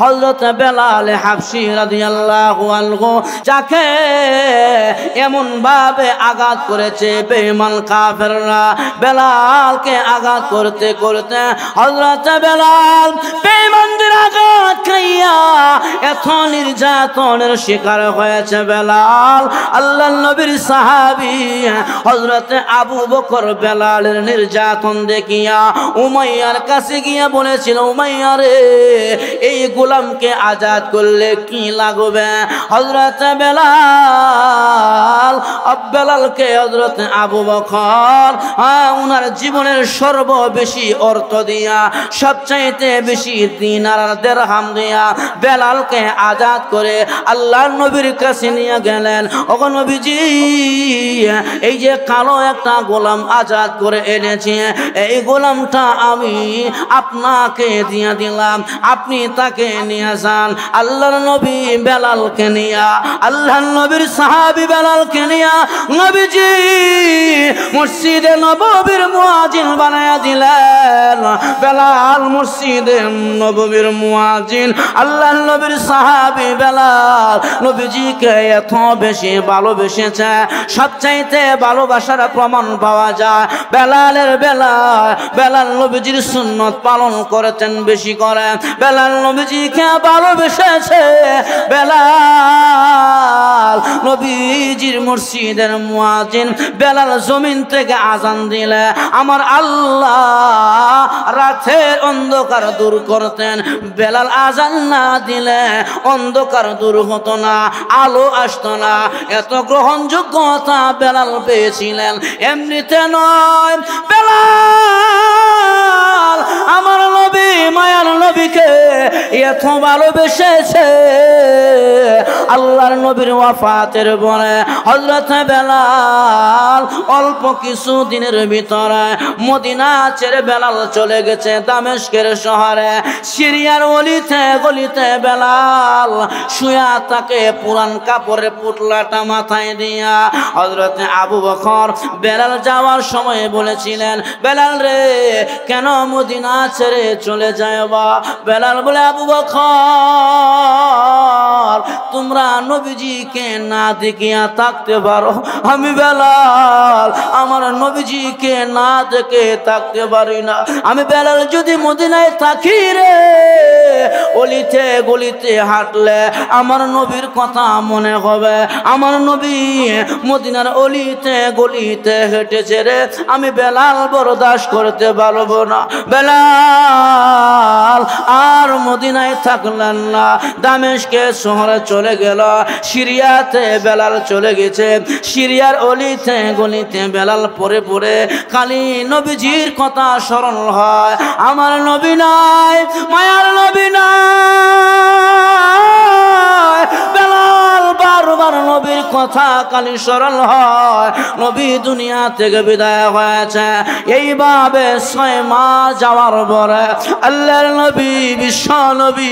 হযরত বেলাল হাবশী রাদিয়াল্লাহু আনহু যাকে এমন ভাবে আঘাত করেছে বেঈমান কাফেররা, বেলালকে আঘাত করতে করতে হযরত বেলাল বেঈমানদের আঘাত খাইয়া এত নির্যাতনের শিকার হয়েছে বেলাল। আল্লাহর নবীর সাহাবী হযরত আবু বকর বেলালের নির্যাতন দেখিয়া উমাইয়ার কাছে গিয়া বলেছিল, উমাইয়া রে, এই গোলামকে আজাদ করলে কি লাগবে? হযরত বেলালকে হযরত আবু বকর ওনার জীবনের সর্ববেশি অর্থ দিয়া, সবচাইতে বেশি দিনার আর দিরহাম দিয়া বেলালকে আজাদ করে আল্লাহর নবীর কাছে নিয়ে গেলেন। ওগো নবীজি, এই যে কালো একটা গোলাম আজাদ করে এনেছি, এই গোলামটা আমি আপনাকে দিয়ে দিলাম, আপনি তাকে নিয়ে যান। আল্লাহর নবী বেলালকে নিয়া, আল্লাহর নবীর সাহাবী বেলালকে নিয়া নবীজি মসজিদে নববীর মুয়াজ্জিন বানায়া দিলেন। বেলাল মসজিদে নববীর মুয়াজ্জিন। আল্লাহর নবীর সাহাবী বেলাল নবীজিকে এত বেশি ভালোবেসেছে, সবচাইতে ভালোবাসার প্রমাণ পাওয়া যায় বেলাল নবীজির সুন্নত পালন করেছেন বেশি করে, বেলাল নবীজিকে ভালোবেসেছে। বেলাল নবীজির মসজিদের মুয়াজ্জিন, বেলাল জমিন থেকে আজান দিলে আমার আল্লাহ রাতের অন্ধকার দূর করতেন। বেলাল আজান না দিলে অন্ধকার দূর হতো না, আলো আসতো না। এত গ্রহণযোগ্যতা বেলাল পেয়েছিলেন, এমনিতে নয়। বেলাল আমার নবী মায়ার নবীকে এত ভালোবেসেছে, আল্লাহর নবীর ওয়াফাতের পরে হযরত বেলাল অল্প কিছু দিনের ভিতরে মদিনা ছেড়ে বেলাল চলে গেছে দামেস্কের শহরে। সিরিয়ার অলিতে গলিতে বেলাল শুয়া তাকে পুরান কাপড়ের পুটলাটা মাথায় দিয়া হযরত আবু বকর বেলাল যাওয়ার সময় বলেছিলেন, বেলাল রে, কেন মদিনা ছেড়ে চলে যায়বা? বেলাল বলে, আবু বকর, তোমরা নবীজিকে না দেখিয়া থাকতে পারো, আমি বেলাল আমার নবীজিকে না দেখে থাকতে পারি না। আমি বেলাল যদি মদিনায় থাকি রে, অলিতে গলিতে হাঁটলে আমার নবীর কথা মনে হবে। আমার নবী মদিনার অলিতে গলিতে হেঁটেছে রে, আমি বেলাল বরদাস্ত করতে পারবো না। বেলাল আর মদিনায় থাকলেন না, দামেস্কের শহরে চলে গেল। সিরিয়াতে বেলাল চলে গেছে, সিরিয়ার অলিতে গলিতে বেলাল পরে পরে খালি নবীজির কথা স্মরণ হয়। আমার নবী নাই, মায়ার নবী নাই, বেলাল বারবার নবীর কথা খালি স্মরণ হয়। নবী দুনিয়া থেকে বিদায় হয়েছে। এইভাবে 6 মাস যাওয়ার পরে আল্লাহর নবী বিশ্ব নবী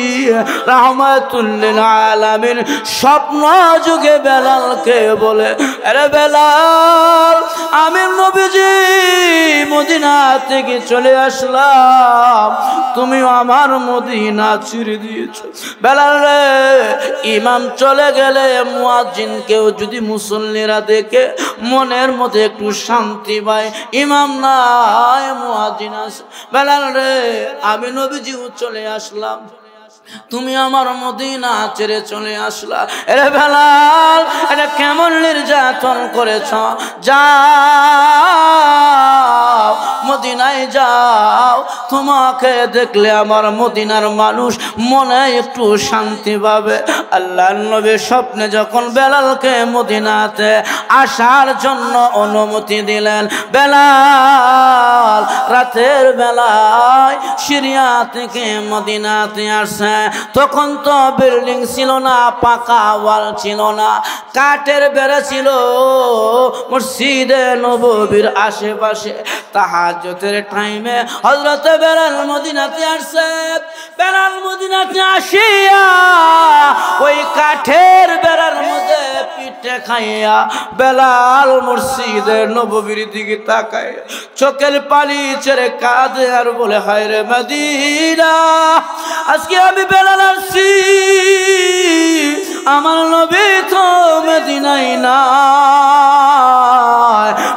রাহমাতুল লিল আলামিন স্বপ্ন যুগে বেলালকে বলে, আরে বেলাল, আমি নবীজি মদিনা থেকে চলে আসলাম, তুমি আমার মদিনা ছেড়ে দিয়েছো। বেলাল রে, ইমাম চলে গেলে মুয়াজ্জিনকেও যদি মুসল্লিরা দেখে মনের মধ্যে একটু শান্তি পায়। ইমাম নাই, মুয়াজ্জিন আছে। বেলাল রে, আমি নবীজিও চলে আসলাম, তুমি আমার মদিনা ছেড়ে চলে আসলা। এরে বেলাল, এটা কেমন নির্যাতন করেছ? যাও মদিনায় যাও, তোমাকে দেখলে আমার মদিনার মানুষ মনে একটু শান্তি পাবে। আল্লাহর নবী স্বপ্নে যখন বেলালকে মদিনাতে আসার জন্য অনুমতি দিলেন, বেলাল রাতের বেলায় সিরিয়া থেকে মদিনাতে আসছে। তখন তো বিল্ডিং ছিল না, পাকা ওয়াল ছিল না, কাঠের বেড়া ছিল মসজিদে নববীর আশেপাশে। তাহাজ্জুদের টাইমে হযরত বেলাল মদিনাতে আসছে। বেলাল মদিনাতে আসিয়া ওই কাঠের বেড়ার মধ্যে পিঠে খাইয়া বেলাল মসজিদে নববীর দিকে তাকায়, চোখের পানি ছেড়ে কাঁদে আর বলে, হায় রে মদিনা, আজকে আমি বেলাল আসছি, নাই না।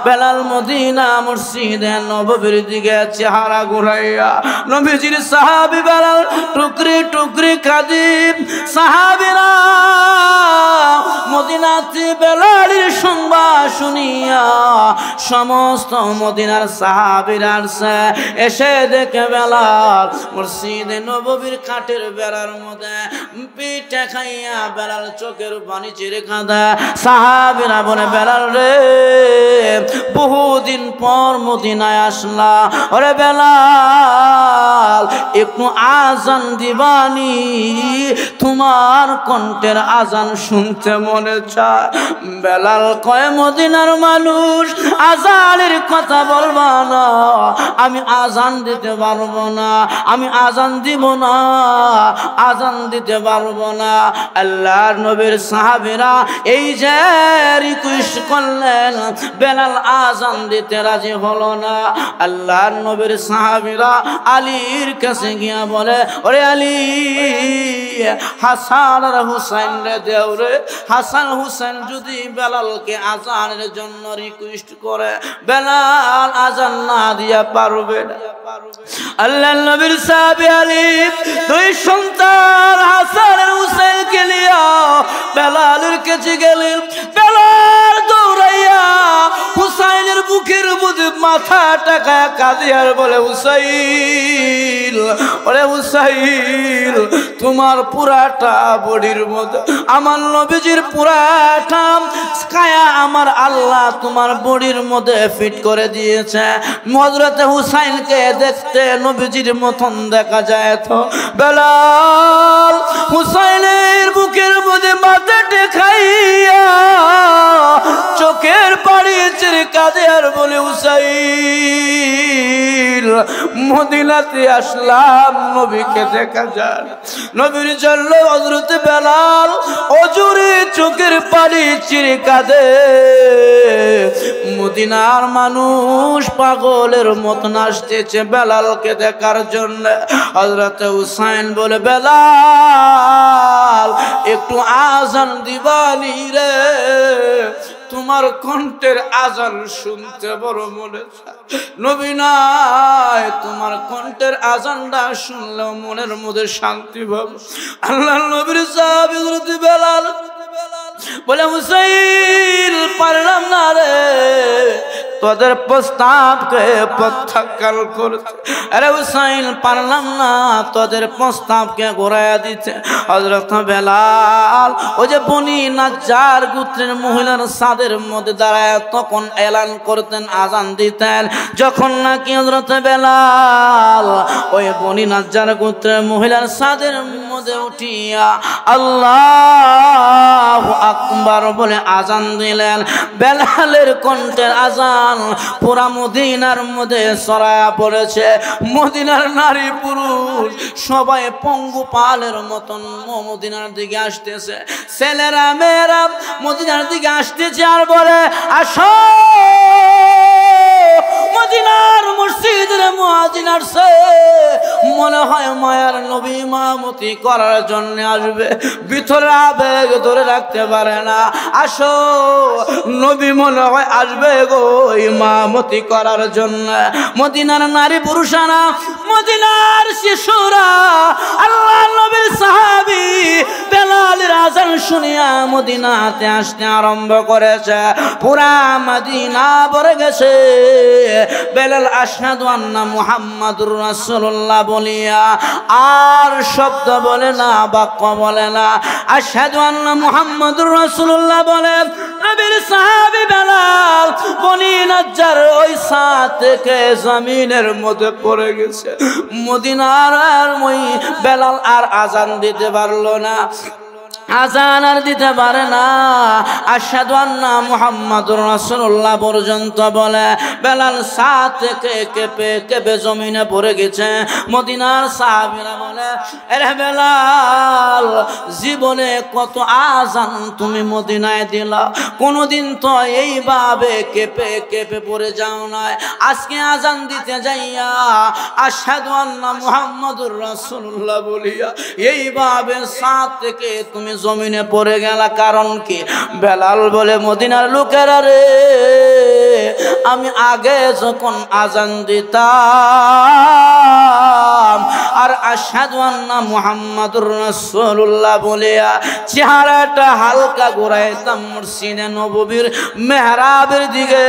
বেলাল মদিনা মসজিদে নববীর দিকে চেহারা ঘুরাইয়া নবীজির সাহাবী বেলাল টুকরি টুকরি কাঁদিব। সাহাবীরা মদিনাতে বেলালের সংবাদ শুনিয়া সমস্ত মদিনার সাহাবীরা এসে দেখে বেলাল মসজিদে নববীর কাঠের বেড়ার মধ্যে পিঠে খাইয়া বেলাল চোখের পানি চিরে কাঁদা। সাহাবীরা বলে বেলাল রে বহুদিন পর মদিনায় আসলা, ওরে বেলাল একটু আজান দিবানি, তোমার কণ্ঠের আজান শুনতে মনে চায়। বেলাল কয় মদিনার মানুষ আজানের কথা বলবা না, আমি আজান দিতে পারবো না, আমি আজান দিব না, আজান দিতে পারবো না। আল্লাহর নবীর সাহাবীরা এই যে রিকোয়েস্ট করলেন, বেলাল আজান দিতে রাজি হলো না। আল্লাহর নবীর সাহাবীরা আলীর কাছে গিয়া বলে, ওরে আলী হাসান আর হুসাইন রে দেও রে। হাসান হুসাইন যদি বেলালকে আজানের জন্য রিকোয়েস্ট করে, বেলাল আজান না দিয়া পারবে না। আল্লাহর নবীর সাহাবী আলী দুই সন্তান হাসান আর হুসাইনকে নিয়া বেলালের কাছে গেলেন। বেলাল দৌড়াইয়া হুসাইনের বুকের মধ্যে মাথা টাকায় কাঁদিয়ার বলে, হুসাইন ওরে হুসাইন তোমার পুরাটা বডির মধ্যে আমার নবীজির পুরাটা কায়া আমার আল্লাহ তোমার বডির মধ্যে ফিট করে দিয়েছে। হযরতে হুসাইনকে দেখতে নবীজির মতন দেখা যায় তো। বেলাল হুসাইনের বুকের মধ্যে মাথা টেকাইয়া চোখের পানি ছেড়ে কাঁদে আর বলে, হুসাইন মদিনাতে আসলাম নবীকে দেখা যায়, নবীর জন্য হযরতে বেলাল অজুরে চোখের পানি ছেড়ে কাঁদে। মদিনার মানুষ পাগলের মতন আসতেছে বেলালকে দেখার জন্য। হযরতে হুসাইন বলে, বেলাল একটু আজান দিবানি রে, তোমার কণ্ঠের আজান শুনতে বড় মনে চায়। নবী নাই, তোমার কণ্ঠের আজানটা শুনলেও মনের মধ্যে শান্তি পাবো। আল্লাহর নবীর সাহাবী হযরত বেলাল বলে, হুসাইন পারলাম না রে তোদের প্রস্তাবকে প্রত্যাখ্যান করতে। আরে হুসাইন পারলাম না তোদের প্রস্তাবকে ঘুরাইয়া দিতে। হযরত বেলাল ওই যে বনি নাজ্জার গোত্রের মহিলার ছাদের মধ্যে দাঁড়ায় তখন এলান করতেন, আজান দিতেন। যখন নাকি হযরত বেলাল ওই বনি নাজ্জার গোত্রের মহিলার ছাদের মধ্যে উঠিয়া আল্লাহু আকবার বলে আজান দিলেন, বেলালের কণ্ঠের আজান পুরা মদিনার মধ্যে ছড়ায়া পড়েছে। মদিনার নারী পুরুষ সবাই পঙ্গুপালের মতন মদিনার দিকে আসতেছে। ছেলেরা মেয়েরা মদিনার দিকে আসতেছে আর বলে, আসো মদিনার মসজিদের মুয়াজ্জিন আসছে, মনে হয় মায়ার নবী ইমামতি করার জন্য আসবে। ভিতরে আবেগ ধরে রাখতে পারে না, আসো নবী মনে হয় আসবে গো ইমামতি করার জন্য। মদিনার নারী পুরুষানা, মদিনার শিশুরা আল্লাহর নবীর সাহাবী বেলালের আজান শুনিয়া মদিনাতে আসতে আরম্ভ করেছে। পুরা মদিনা ভরে গেছে। বেলাল আশহাদু আন্না মুহাম্মাদুর রাসূলুল্লাহ বলিয়া আর শব্দ বলে না, বাক্য বলে না, আশহাদু আন্না মুহাম্মাদুর রাসূলুল্লাহ বলে। নবীর সাহাবী বেলাল বনি নাজ্জার ওই ছাদ থেকে জমিনের মধ্যে পড়ে গেছে। মদিনার ওই বেলাল আর আজান দিতে পারলো না, আজান আর দিতে পারে না। আশহাদু আন্না মুহাম্মাদুর রাসূলুল্লাহ পর্যন্ত বলে বেলাল ছাদ থেকে কেঁপে কেঁপে জমিনে পড়ে গেছে। মদিনার সাহাবীরা বলে, আরে বেলাল জীবনে কত আজান তুমি মদিনায় দিলা, কোনদিন তো এইভাবে কেঁপে কেঁপে পড়ে যাও না। আজকে আজান দিতে যাইয়া আশহাদু আন্না মুহাম্মাদুর রাসূলুল্লাহ বলিয়া এইভাবে সাত থেকে তুমি জমিনে পড়ে গেলা। কারণ কি? বেলাল বলে, মদিনার লোকেরা রে, আমি আগে যখন আজান দিতাম আর আশহাদু আন্না মুহাম্মাদুর রাসূলুল্লাহ বলিয়া চেহারাটা হালকা ঘুরাইতাম, মসজিদে নববীর মেহরাবের দিকে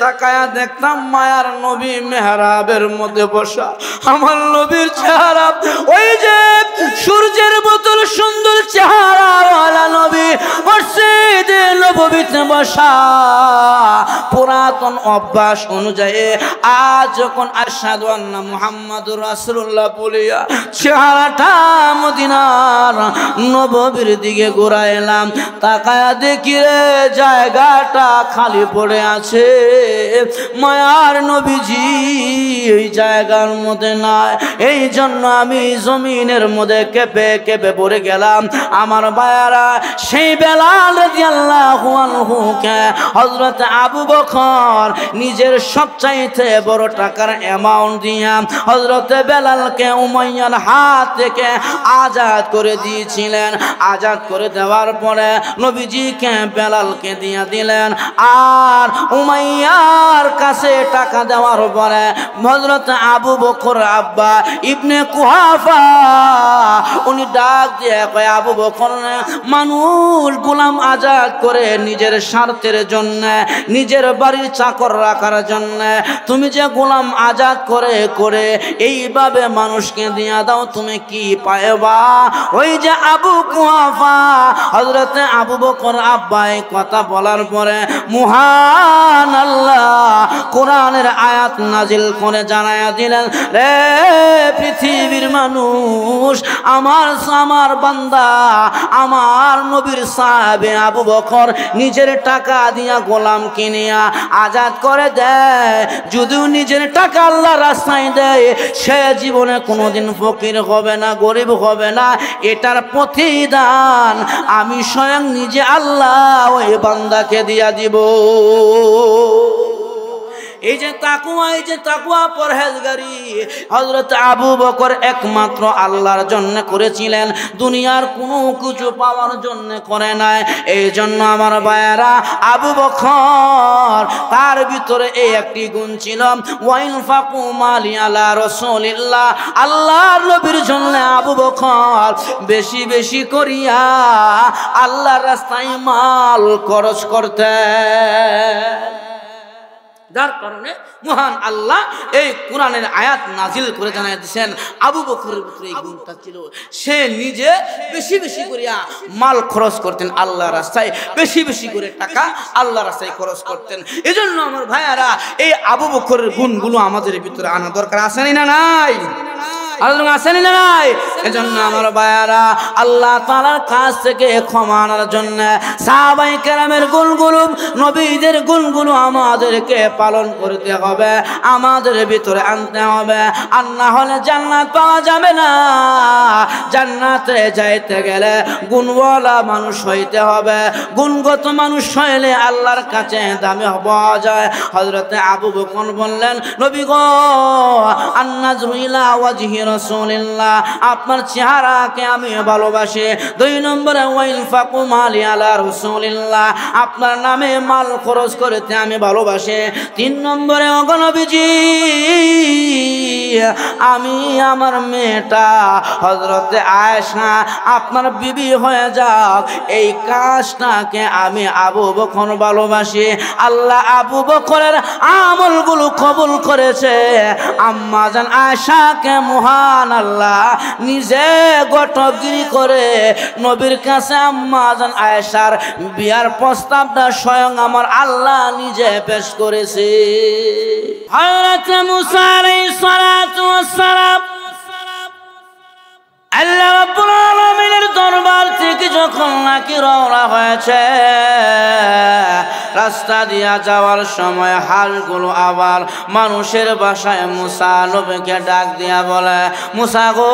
তাকায়া দেখতাম মায়ার নবী মেহরাবের মধ্যে বসা। আমার নবীর চেহারা ওই যে সূর্যের বোতল সুন্দর চেহারাওয়ালা নবী মসজিদে নববীতে বসা। পুরাতন অভ্যাস অনুযায়ী আজ যখন আশহাদু আন্না মুহাম্মাদুর রাসূলুল্লাহ বলিয়া চেহারাটা মদিনার নববীর দিকে ঘুরাইলাম, তাকায়া দেখি রে জায়গাটা খালি পড়ে আছে, মায়ার নবীজি এই জায়গার মধ্যে নাই। এই জন্য আমি জমিনের মধ্যে কেঁপে কেঁপে পড়ে গেলাম। আমার ভাইয়ারা, সেই বেলাল রাদিয়াল্লাহু আনহু কে হযরত আবু বকর নিজের সবচাইতে বড় টাকার অ্যামাউন্ট দিয়া হযরত বেলালকে উমাইয়ার হাত থেকে আজাদ করে দিয়েছিলেন। আজাদ করে দেওয়ার পরে নবীজিকে বেলালকে দিয়া দিলেন। আর উমাইয়ার কাছে টাকা দেওয়ার পরে হযরত আবু বকর আব্বা ইবনে কুহাফা উনি ডাক দিয়ে কয়, আবু বকর, মানুষ গোলাম আজাদ করে নিজের স্বার্থের জন্য, নিজের বাড়ির চাকর রাখার জন্য তুমি যে গোলাম আজাদ করে করে এইভাবে মানুষকে দিয়া দাও, তুমি কি পাইবা? ওই যে আবু কুহাফা হযরত আবু বকর আব্বাই কথা বলার পরে মহান আল্লাহ কোরআনের আয়াত নাজিল করে জানায়া দিলেন, রে পৃথিবীর মানুষ, আমার বান্দা আমার নবীর সাহাবে আবু বকর নিজের টাকা দিয়া গোলাম কিনিয়া আজাদ করে দেয়। যদিও নিজের টাকা আল্লাহ রাস্তায় দেয়, সে জীবনে কোনোদিন ফকির হবে না, গরিব হবে না। এটার প্রতিদান আমি স্বয়ং নিজে আল্লাহ ওই বান্দাকে দিয়া দিব। এই যে তাকওয়া পরহেজগারি হযরত আবু বকর একমাত্র আল্লাহর জন্য করেছিলেন, দুনিয়ার কোনো কিছু পাওয়ার জন্য করে নাই। এই জন্য আমার ভাইয়েরা, আবু বকর তার ভিতরে এই একটি গুণ ছিল, ওয়াইনফাকু মালি আলা রাসূলিল্লাহ, আল্লাহর নবীর জন্য আবু বকর বেশি বেশি করিয়া আল্লাহর রাস্তায় মাল খরচ করতেন। যার কারণে মহান আল্লাহ এই কোরআনের আয়াত নাজিল করে জানাই দিয়েছেন, আবু বকরের ভিতরে এই গুণটা ছিল, সে নিজে বেশি বেশি করিয়া মাল খরচ করতেন আল্লাহর রাস্তায়, বেশি বেশি করে টাকা আল্লাহর রাস্তায় খরচ করতেন। এজন্য আমার ভাইয়ারা, এই আবু বকরের গুণগুলো আমাদের ভিতরে আনা দরকার আছে না নাই? আসেনি না নাই? এজন্য আমার ভাইয়ারা, আল্লাহ তাআলার কাছ থেকে ক্ষমা আনার জন্য সাহাবায়ে কেরামের গুণগুলো, নবীদের গুণগুলো আমাদেরকে পালন করতে হবে, আমাদের ভিতরে আনতে হবে। আর না হলে জান্নাত পাওয়া যাবে না। জান্নাতে যাইতে গেলে গুণওয়ালা মানুষ হইতে হবে। গুণগত মানুষ হইলে আল্লাহর কাছে দামি পাওয়া যায়। হযরত আবু বকর বললেন, নবী গো, আন্নাজু ইলা ওয়াজহি রাসূলিল্লাহ, আপনার চেহারাকে আমি ভালোবাসি। 2 নম্বরে ওয়াইনফাকু মালি আলা রাসূলিল্লাহ, আপনার নামে মাল খরচ করতে আমি ভালোবাসি। 3 নম্বরে ওগো নবীজি, আমি আমার মেয়েটা হযরতে আয়েশা আপনার বিবি হয়ে যাক, এই কাজটাকে আমি আবু বকর ভালোবাসি। আল্লাহ আবু বকরের আমলগুলো কবুল করেছে। আম্মা জান আয়েশাকে মহান আল্লাহ নিজে গঠগিরি করে নবীর কাছে আম্মা জান আয়েশার বিয়ার প্রস্তাবটা স্বয়ং আমার আল্লাহ নিজে পেশ করেছে। হযরত মুসা আলাইহিস সালাতু ওয়াস সালাম আল্লাহ রাব্বুল আলামিনের দরবার থেকে যখন নাকি রওনা হয়েছে, রাস্তা দিয়া যাওয়ার সময় হাঁসগুলো আবার মানুষের বাসায় মুসা নবীকে ডাক দিয়া বলে, মুসা গো,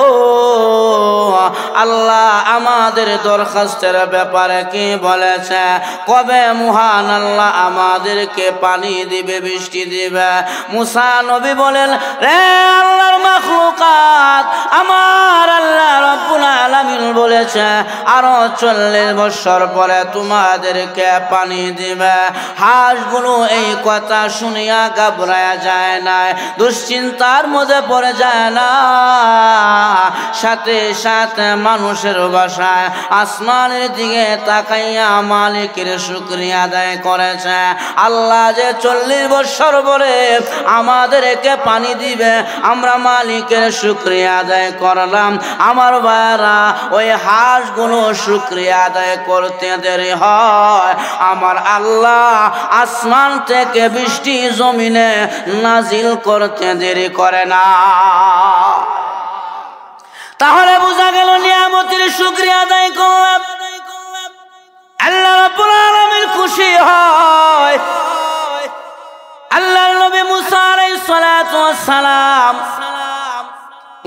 আল্লাহ আমাদের দরখাস্তের ব্যাপারে কি বলেছে? কবে মহান আল্লাহ আমাদেরকে পানি দিবে, বৃষ্টি দিবে? মুসা নবী বলেন, রে আল্লাহর মাখলুকাত, আমার আল্লাহ রব্বুল আলামিন বলেছে আরো 40 বছর পরে তোমাদেরকে পানি দিবে। হাঁসগুলো এই কথা শুনিয়া ঘাবড়ায়া যায় না, দুশ্চিন্তার মধ্যে পড়ে যায় না, সাথে সাথে মানুষের বাসায় আসমানের দিকে তাকাইয়া মালিকের শুকরিয়া আদায় করেছে। আল্লাহ যে 40 বছর পরে আমাদেরকে পানি দিবে, আমরা মালিকের শুকরিয়া আদায় করলাম। আমার ভাইরা, ওই হাঁসগুলো শুকরিয়া আদায় করতে দেরি হয়, আমার আল্লাহ আসমান থেকে বৃষ্টি জমিনে নাজিল করতে দেরি করে না। তাহলে বোঝা গেল নিয়ামতের শুকরিয়া আদায় করলাম, আল্লাহ রাব্বুল আলামিন খুশি হয়। আল্লাহর নবী মুসা আলাইহিস সালাতু ওয়াস সালাম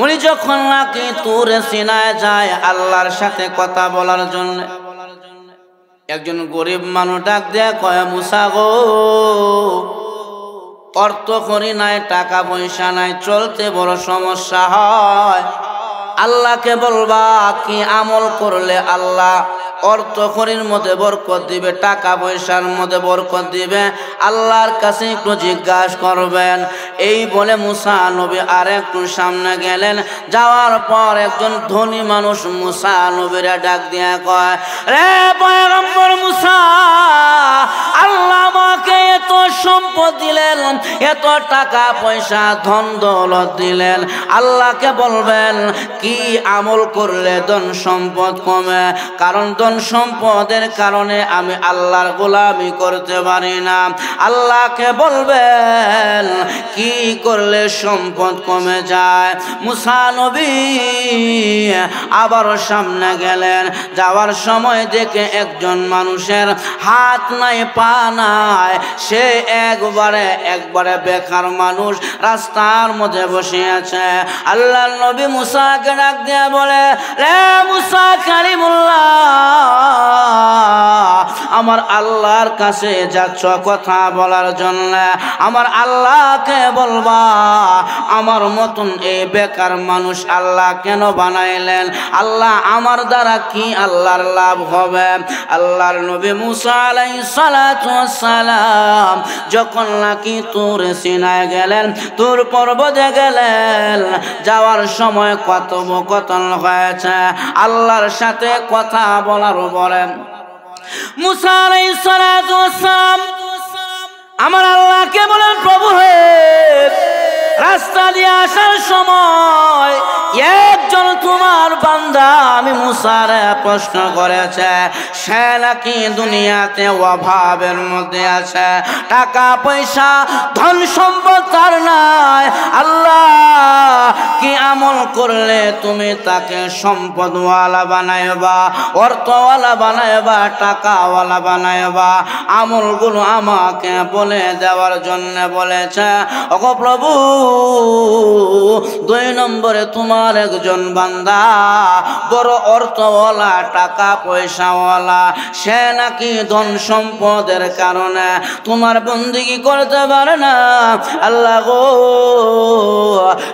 উনি যখন নাকি তুর সিনায় যায় আল্লাহর সাথে কথা বলার জন্য, একজন গরিব মানুষ ডাক দেয়া কয়, মুসা গো, অর্থ করি নাই, টাকা পয়সা নাই, চলতে বড় সমস্যা হয়, আল্লাহকে বলবা কি আমল করলে আল্লাহ অর্থ করির মধ্যে বরকত দিবে, টাকা পয়সার মধ্যে বরকত দিবে, আল্লাহর কাছে একটু জিজ্ঞাসা করবেন। এই বলে মুসা নবী আর একটু সামনে গেলেন। যাওয়ার পর একজন ধনী মানুষ মুসা নবীরা ডাক দিয়া কয়, রে পয়গম্বর মুসা, আল্লাহ আমাকে এত সম্পদ দিলেন, এত টাকা পয়সা ধন দৌলত দিলেন, আল্লাহকে বলবেন কি আমল করলে ধন সম্পদ কমে? কারণ ধন সম্পদের কারণে আমি আল্লাহর গোলামি করতে পারি না। আল্লাহকে বলবেন কি করলে সম্পদ কমে যায়? মুসা নবী আবার সামনে গেলেন। যাওয়ার সময় দেখে একজন মানুষের হাত নাই, পা নাই, সে একবারে বেকার মানুষ রাস্তার মধ্যে বসে আছে। আল্লাহর নবী মুসাকে ডাক দিয়ে বলে, রে মুসা কালিমুল্লাহ, আমার আল্লাহর কাছে যাচ্ছ কথা বলার জন্য, আমার আল্লাহকে বলবা আমার মতন এই বেকার মানুষ আল্লাহ কেন বানাইলেন? আল্লাহ আমার দ্বারা কি আল্লাহর লাভ হবে? আল্লাহর নবী মুসা আলাইহিস সালাতু ওয়াস সালাম যখন নাকি তুর সিনায় গেলেন, তুর পর্বতে গেলেন, যাওয়ার সময় কথোপকথন হয়েছে আল্লাহর সাথে কথা বলার পরে মুসা আলাইহিস সালাতু ওয়াস সালাম আমার আল্লাহকে বলেন, প্রভু হে, রাস্তা দিয়ে আসার সময় একজন তোমার বান্দা আমি মুসারে প্রশ্ন করেছে, সে নাকি দুনিয়াতে অভাবের মধ্যে আছে, টাকা পয়সা ধন সম্পদ তার নাই, আল্লাহ কি আমল করলে তুমি তাকে সম্পদওয়ালা বানাইবা, অর্থওয়ালা বানাইবা, টাকাওয়ালা বানাইবা? আমলগুলো আমাকে বলে দেওয়ার জন্য বলেছে। ওগো প্রভু, 2 নম্বরে তোমার একজন বান্দা বড় অর্থওয়ালা, টাকা পয়সাওয়ালা, সে নাকি ধন সম্পদের কারণে তোমার বন্দেগী করতে পারে না। আল্লাহ গো,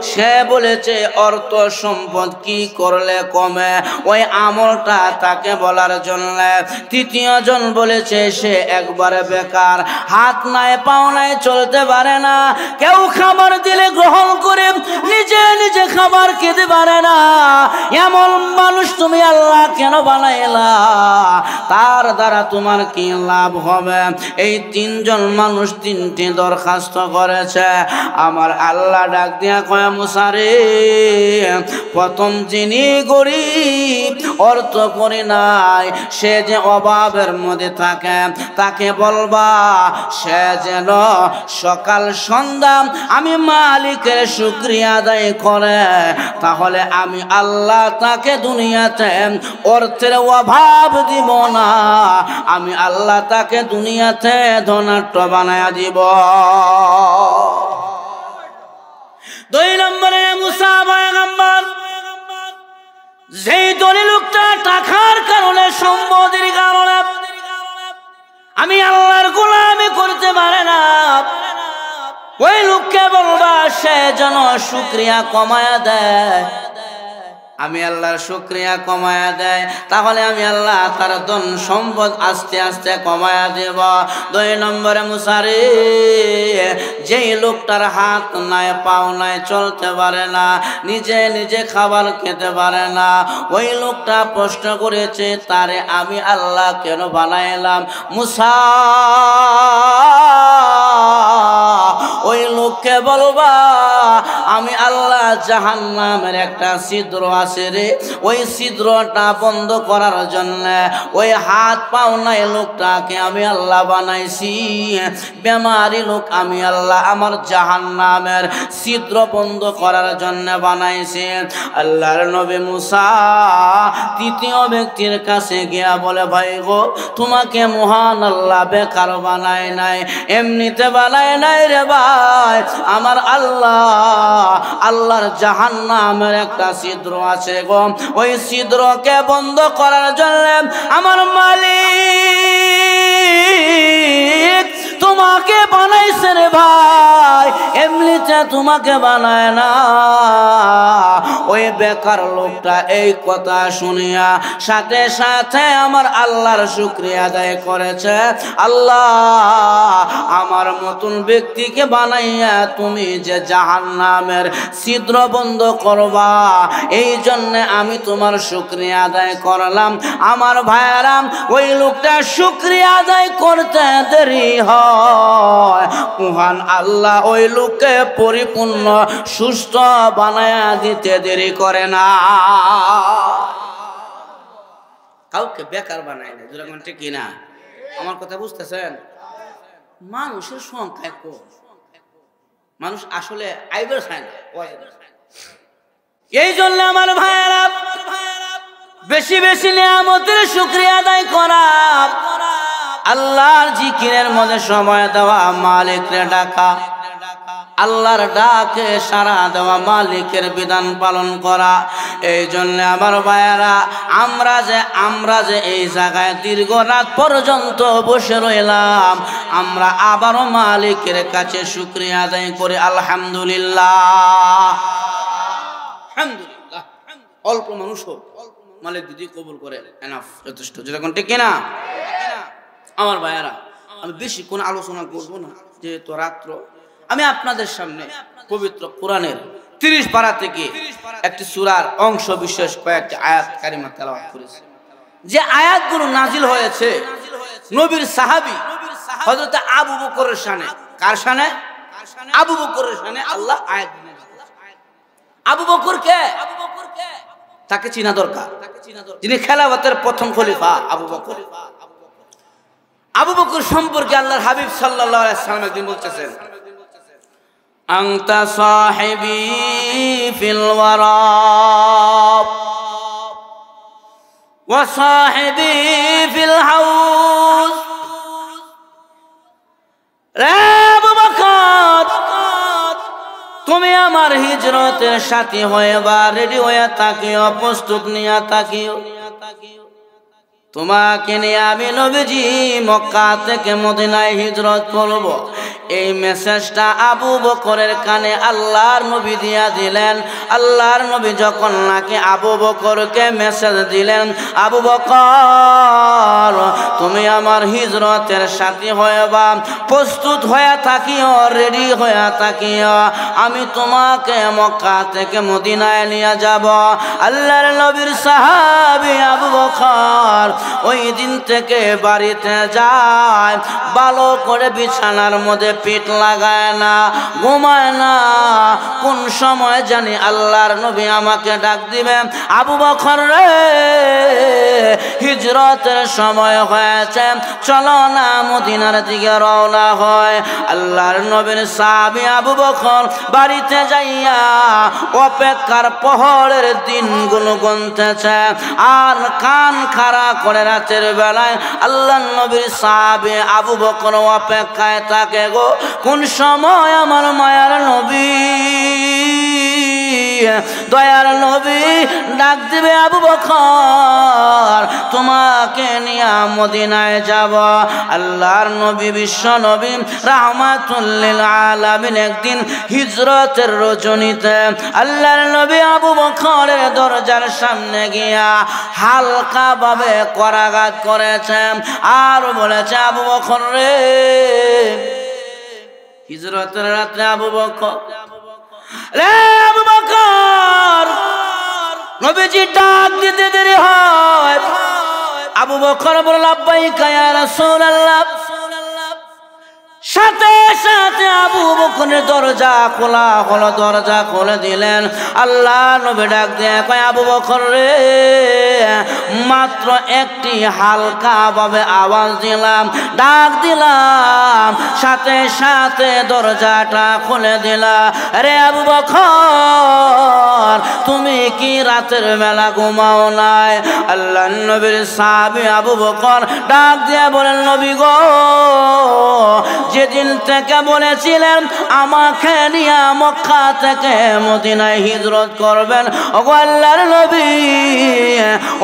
সে বলেছে অর্থ সম্পদ কি করলে কমে, ওই আমলটা তাকে বলার জন্য। 3য় জন বলেছে সে একবারে বেকার, হাত নাই, পাও নাই, চলতে পারে না, কেউ খাবার দিলে গ্রহণ করে নিজে নিজে খাবার খেতে পারে না, এমন মানুষ তুমি আল্লাহ কেন বানাইলা? তার দ্বারা তোমার কি লাভ হবে? এই 3 জন মানুষ 3টি দরখাস্ত করেছে। আমার আল্লাহ ডাক দিয়া কয়, মুসা রে, প্রথম যিনি গরিব অর্থ করি নাই, সে যে অভাবের মধ্যে থাকে তাকে বলবা সে যেন সকাল সন্ধ্যা আমি মালিকের শুকরিয়া আদায় করে, তাহলে আমি আল্লাহ তাকে দুনিয়াতে অর্থের অভাব দিব না, আমি আল্লাহ তাকে দুনিয়াতে ধনাঢ্য বানায়া দিব। 2 নম্বরে মুসা পয়গম্বর, যেই ধনী লোকটা টাকার কারণে সম্পদের কারণে আমি আল্লাহর গোলামি করতে পারে না, ওই লোককে বলবা সে যেন শুকরিয়া কমায়া দেয়, আমি আল্লাহর শুকরিয়া কমায়া দেয়, তাহলে আমি আল্লাহ তার ধন সম্পদ আস্তে আস্তে কমায়া দেব। 2 নম্বরে মুসারে, যেই লোকটার হাত নাই পাও নাই চলতে পারে না, নিজে নিজে খাবার খেতে পারে না, ওই লোকটা প্রশ্ন করেছে তারে আমি আল্লাহ কেন বানাইলাম? মুসা ওই লোককে বলবা আমি আল্লাহ জাহান্নামের একটা ছিদ্র আছে রে, ওই ছিদ্রটা বন্ধ করার জন্য ওই হাত পাও নাই লোকটাকে আমি আল্লাহ বানাইছি, বেমারি লোক আমি আল্লাহ আমার জাহান্নামের ছিদ্র বন্ধ করার জন্য বানাইছি। আল্লাহর নবী মুসা তৃতীয় ব্যক্তির কাছে গিয়া বলে ভাই গো, তোমাকে মহান আল্লাহ বেকার বানায় নাই, এমনিতে বানায় নাই রে ভাই, আমার আল্লাহর জাহান্নামের একটা ছিদ্র আছে গো, ওই ছিদ্রকে বন্ধ করার জন্য আমার মালিক তোমাকে বানাইছে রে ভাই, এমনিতে তোমাকে বানায় না। ওই বেকার লোকটা এই কথা শুনিয়া সাথে সাথে আমার আল্লাহর শুকরিয়া আদায় করেছে, আল্লাহ আমার মতন ব্যক্তিকে বানাইয়া তুমি যে জাহান্নামের ছিদ্র বন্ধ করবা, এই জন্য আমি তোমার শুকরিয়া আদায় করলাম। আমার ভাইয়েরা, ওই লোকটা শুকরিয়া আদায় করতে দেরি হয়, মহান আল্লাহ ওই লোককে পরিপূর্ণ সুস্থ বানায়া দিতে দেরি করে না। কাউকে বেকার বানায় না, যেরকম ঠিক কিনা? আমার কথা বুঝতেছেন? মানুষের সংখ্যা কম, মানুষ আসলে আইবার চায় না, এই জন্য আমার ভাইয়েরা বেশি বেশি নিয়ামতের শুকরিয়া আদায় করা, আল্লাহর জিকিরের মধ্যে সময় দেওয়া, মালিকরে ডাকা, আল্লাহর ডাকে সাড়া দেওয়া, মালিকের বিধান পালন করা। এই জন্য আমার ভাইয়েরা আমরা যে এই জায়গায় দীর্ঘ রাত পর্যন্ত বসে রইলাম, আমরা আবারও মালিকের কাছে শুকরিয়া আদায় করি আলহামদুলিল্লাহ। আলহামদুলিল্লাহ, অল্প মানুষ হোক মালিক যদি কবুল করে এনাফ, যথেষ্ট, যেরকম ঠিক কিনা? আমার ভাইয়েরা, আমি বেশি কোনো আলোচনা করবো না, যেহেতু রাত্র। আমি আপনাদের সামনে পবিত্র কোরআনের 30 পারা থেকে একটি সূরার অংশ বিশেষ কয়েকটি আয়াত কারিমা তেলাওয়াত করেছি। যে আয়াতগুলো নাজিল হয়েছে নবীর সাহাবী হযরত আবু বকরের শানে। কার শানে? আবু বকরের শানে আল্লাহ আয়াত নাযিল করেছেন। আবু বকর কে? তাকে চিনা দরকার, যিনি খেলাফতের প্রথম খলিফা আবু বকর। আবু বকর সম্পর্কে আল্লাহর হাবিব সাল্লাল্লাহু আলাইহি ওয়াসাল্লাম একদিন বলতেছেন, আনতা সাহিবি ফিল ওয়ারা ওয়া সাহিবি ফিল হাউজ। রে আবু বকর, তুমি আমার হিজরতের সাথী হয়ে বা রেডি হয়ে থাকিও, প্রস্তুত নিয়ে থাকিও। তোমাকে নিয়ে আমি নবীজি মক্কা থেকে মদিনায় হিজরত করব, এই মেসেজটা আবু বকরের কানে আল্লাহর নবী দিয়া দিলেন। আল্লাহর নবী যখন নাকি আবু বকরকে মেসেজ দিলেন, আবু বকর তুমি আমার হিজরতের সাথী হয়ে বা প্রস্তুত হয়ে থাকিও, রেডি হয়ে থাকিও, আমি তোমাকে মক্কা থেকে মদিনায় নিয়ে যাব। আল্লাহর নবীর সাহাবী আবু বকর ওই দিন থেকে বাড়িতে যায়, ভালো করে বিছানার মধ্যে পিঠ লাগায় না, ঘুমায় না। কোন সময় জানি আল্লাহর নবী আমাকে ডাক দিবে, আবু বকর রে হিজরতের সময় হয়েছে, চলো না মদিনার দিকে রওনা হয়। আল্লাহর নবীর সাহাবী আবু বকর বাড়িতে যাইয়া অপেক্ষার প্রহরের দিনগুলো গুনতেছে আর কান খাড়া করে রাতের বেলায় আল্লাহর নবীর সাহাবী আবু বকর অপেক্ষায় থাকে গো, কোন সময় আমার মায়ার নবী দয়ার নবী ডাক দিবে, আবু বকর তোমাকে নিয়ে মদিনায় যাব। আল্লাহর নবী বিশ্ব নবী রাহমাতুল লিল আলামিন একদিন হিজরতের রজনীতে আল্লাহর নবী আবু বকরের দরজার সামনে গিয়া হালকা ভাবে করাঘাত করেছেন আর বলেছে, আবু বকর রে, হিজরতের রাতে আবু বকর রে, আবু বকর। নবীজি ডাক দিতে দেরি হয়, আবু বকর বলল, লাব্বাইকা ইয়া রাসূলুল্লাহ। সাথে সাথে আবু বকরের দরজা খোলা হলো, দরজা খুলে দিলেন। আল্লাহ নবী ডাক দিয়ে কয়, আবু বকর রে, মাত্র একটি হালকা ভাবে আওয়াজ দিলাম, ডাক দিলাম, সাথে সাথে দরজাটা খুলে দিলা। রে আবু বকর, তুমি কি রাতের বেলা ঘুমাও নাই? আল্লাহ নবীর সাহাবী আবু বকর ডাক দিয়ে বলেন, নবী গো, যেদিন থেকে বলেছিলেন আমাকে নিয়ে মক্কা থেকে মদিনায় হিজরত করবেন, ওগো আল্লাহর নবী,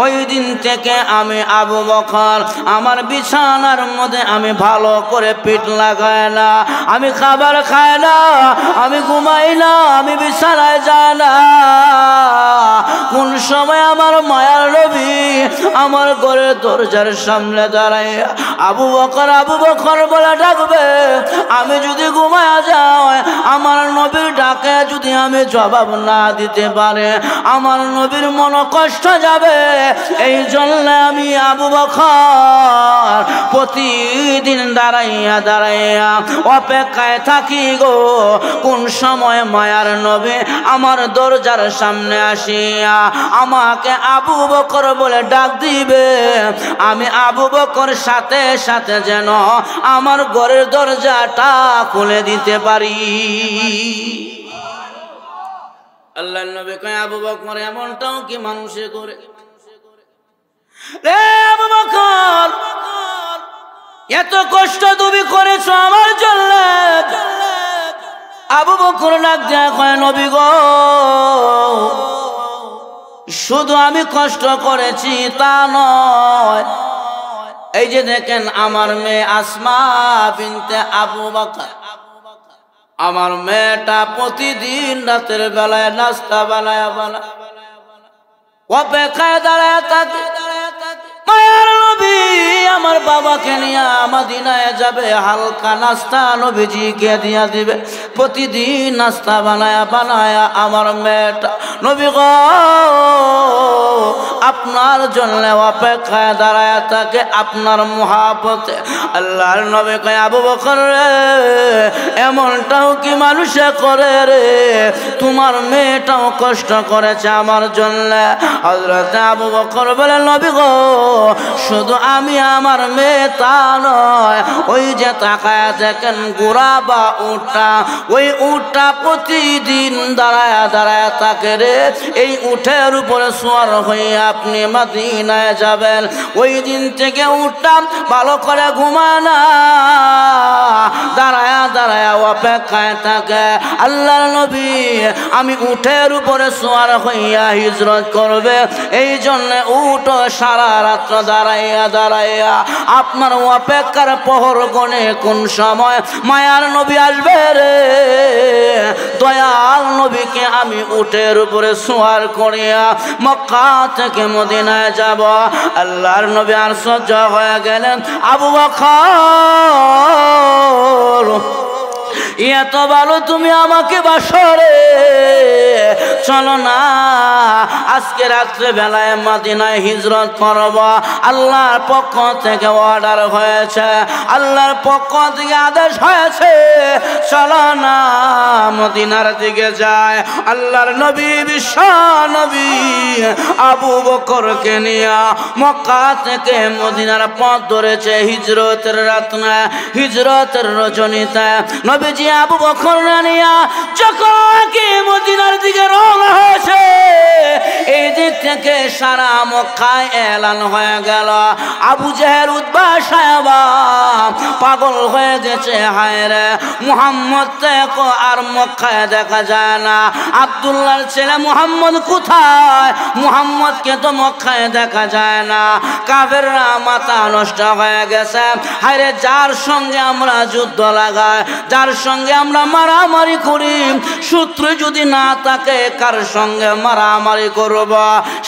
ওই দিন থেকে আমি আবু বকর আমার বিছানার মধ্যে আমি ভালো করে পিঠ লাগাই না, আমি খাবার খাই না, আমি ঘুমাই না, আমি বিছানায় যাই না। কোন সময় আমার মায়ার নবী আমার ঘরের দরজার সামনে দাঁড়ায় আবু বকর আবু বকর বলে ডাকবে, আমি যদি ঘুমায়া যাই, আমার নবীর ডাকে যদি আমি জবাব না দিতে পারে, আমার নবীর মন কষ্ট যাবে। এই জন্য আমি আবু বকর প্রতিদিন দাঁড়াইয়া দাঁড়াইয়া অপেক্ষায় থাকি গো, কোন সময় মায়ার নবী আমার দরজার সামনে আসিয়া আমাকে আবু বকর বলে ডাক দিবে, আমি আবু বকর সাথে সাথে যেন আমার ঘরের দরজাটা খুলে দিতে পারি। আল্লাহর নবী কয়, আবু বকর এমনটাও কি মানুষে করে? রে আবু বকর, এত কষ্ট তুমি করেছো আমার জন্য। আবু বকর ডাক দেয়া কয়, নবী গো, শুধু আমি কষ্ট করেছি তা নয়, এই যে দেখেন আমার মেয়ে আসমা বিনতে আবু বকর, আমার মেয়েটা প্রতিদিন রাতের বেলায় নাস্তা বানায় অপেক্ষায় দাঁড়ায় থাকে, মায়ার নবী আমার বাবাকে নিয়ে মদিনায় যাবে, হালকা নাস্তা নবীজিকে দিয়া দিবে। প্রতিদিন নাস্তা বানায়া বানায়া আমার মেয়েটা নবী গো আপনার জন্য অপেক্ষায় দাঁড়ায় থাকে, আপনার মুহাব্বতে। আল্লাহর নবী কয়, আবু বকর রে, এমনটাও কি মানুষে করে রে? তোমার মেয়েটাও কষ্ট করেছে আমার জন্য। হযরত আবু বকর বলে, নবী গো, শুধু আমি আমার মেয়ে তা নয়, ওই যে তাকায় দেখেন গোরা বা উটটা, ওই উটটা প্রতিদিন দাঁড়ায় দাঁড়ায় থাকে রে। এই উটের উপরে সওয়ার হয়ে আপনি মদিনায় যাবেন, ওই দিন থেকে উটটা ভালো করে ঘুমায় না, দাঁড়ায় দাঁড়ায় অপেক্ষায় থাকে। আল্লাহর নবী আমি উটের উপরে সওয়ার হইয়া হিজরত করবে, এই জন্য উট সারা রাত্র দাঁড়াইয়া দাঁড়াইয়া আপনার অপেক্ষার প্রহর গণে কোন সময় মায়ার নবী আসবে রে। দয়াল নবীকে আমি উটের উপরে সওয়ার করিয়া মক্কা থেকে মদিনায় যাব। আল্লাহর নবী আর সহ্য হয়ে গেলেন, আবু বকর এত ভালো তুমি আমাকে বাসরে, চলো না আজকে রাত্রে বেলায় মদিনায় হিজরত করব। আল্লাহর পক্ষ থেকে অর্ডার হয়েছে, আল্লাহর পক্ষ থেকে আদেশ হয়েছে, চলো না মদিনার দিকে যায়। আল্লাহর নবী বিশ্ব নবী আবু বকরকে নিয়ে মক্কা থেকে মদিনার পথ ধরেছে হিজরতের রাতে, হিজরতের রজনীতে নবীজি আবু বকর নিয়ে যখন কি মদিনার দিকে রওনা হয়েছে, এই দিক থেকে সারা মক্কায় এলান হয়ে গেল। আবু জেহেল উতবা সাহেবা পাগল হয়ে গেছে, হায় রে মুহাম্মদ তো আর মক্কায় দেখা যায় না, আব্দুল্লাহর ছেলে মুহাম্মদ কোথায়, মুহাম্মদকে তো মক্কায় দেখা যায় না। কাফেররা মাথা নষ্ট হয়ে গেছে, হায় রে যার সঙ্গে আমরা যুদ্ধ লাগাই, যার সঙ্গে আমরা মারামারি করি, শত্রু যদি না থাকে কার সঙ্গে মারামারি করব।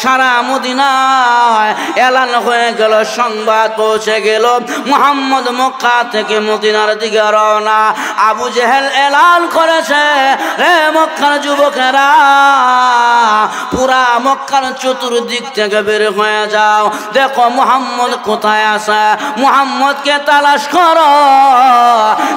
সারা মদিনায় এলান হয়ে গেল, সংবাদ পৌঁছে গেল মুহাম্মদ মক্কা থেকে মদিনার দিকে রওনা। আবু জেহেল এলান করেছে, রে মক্কার যুবকেরা পুরা মক্কার চতুর্দিক থেকে বের হয়ে যাও, দেখো মুহাম্মদ কোথায় আছে, মুহাম্মদকে তালাশ করো,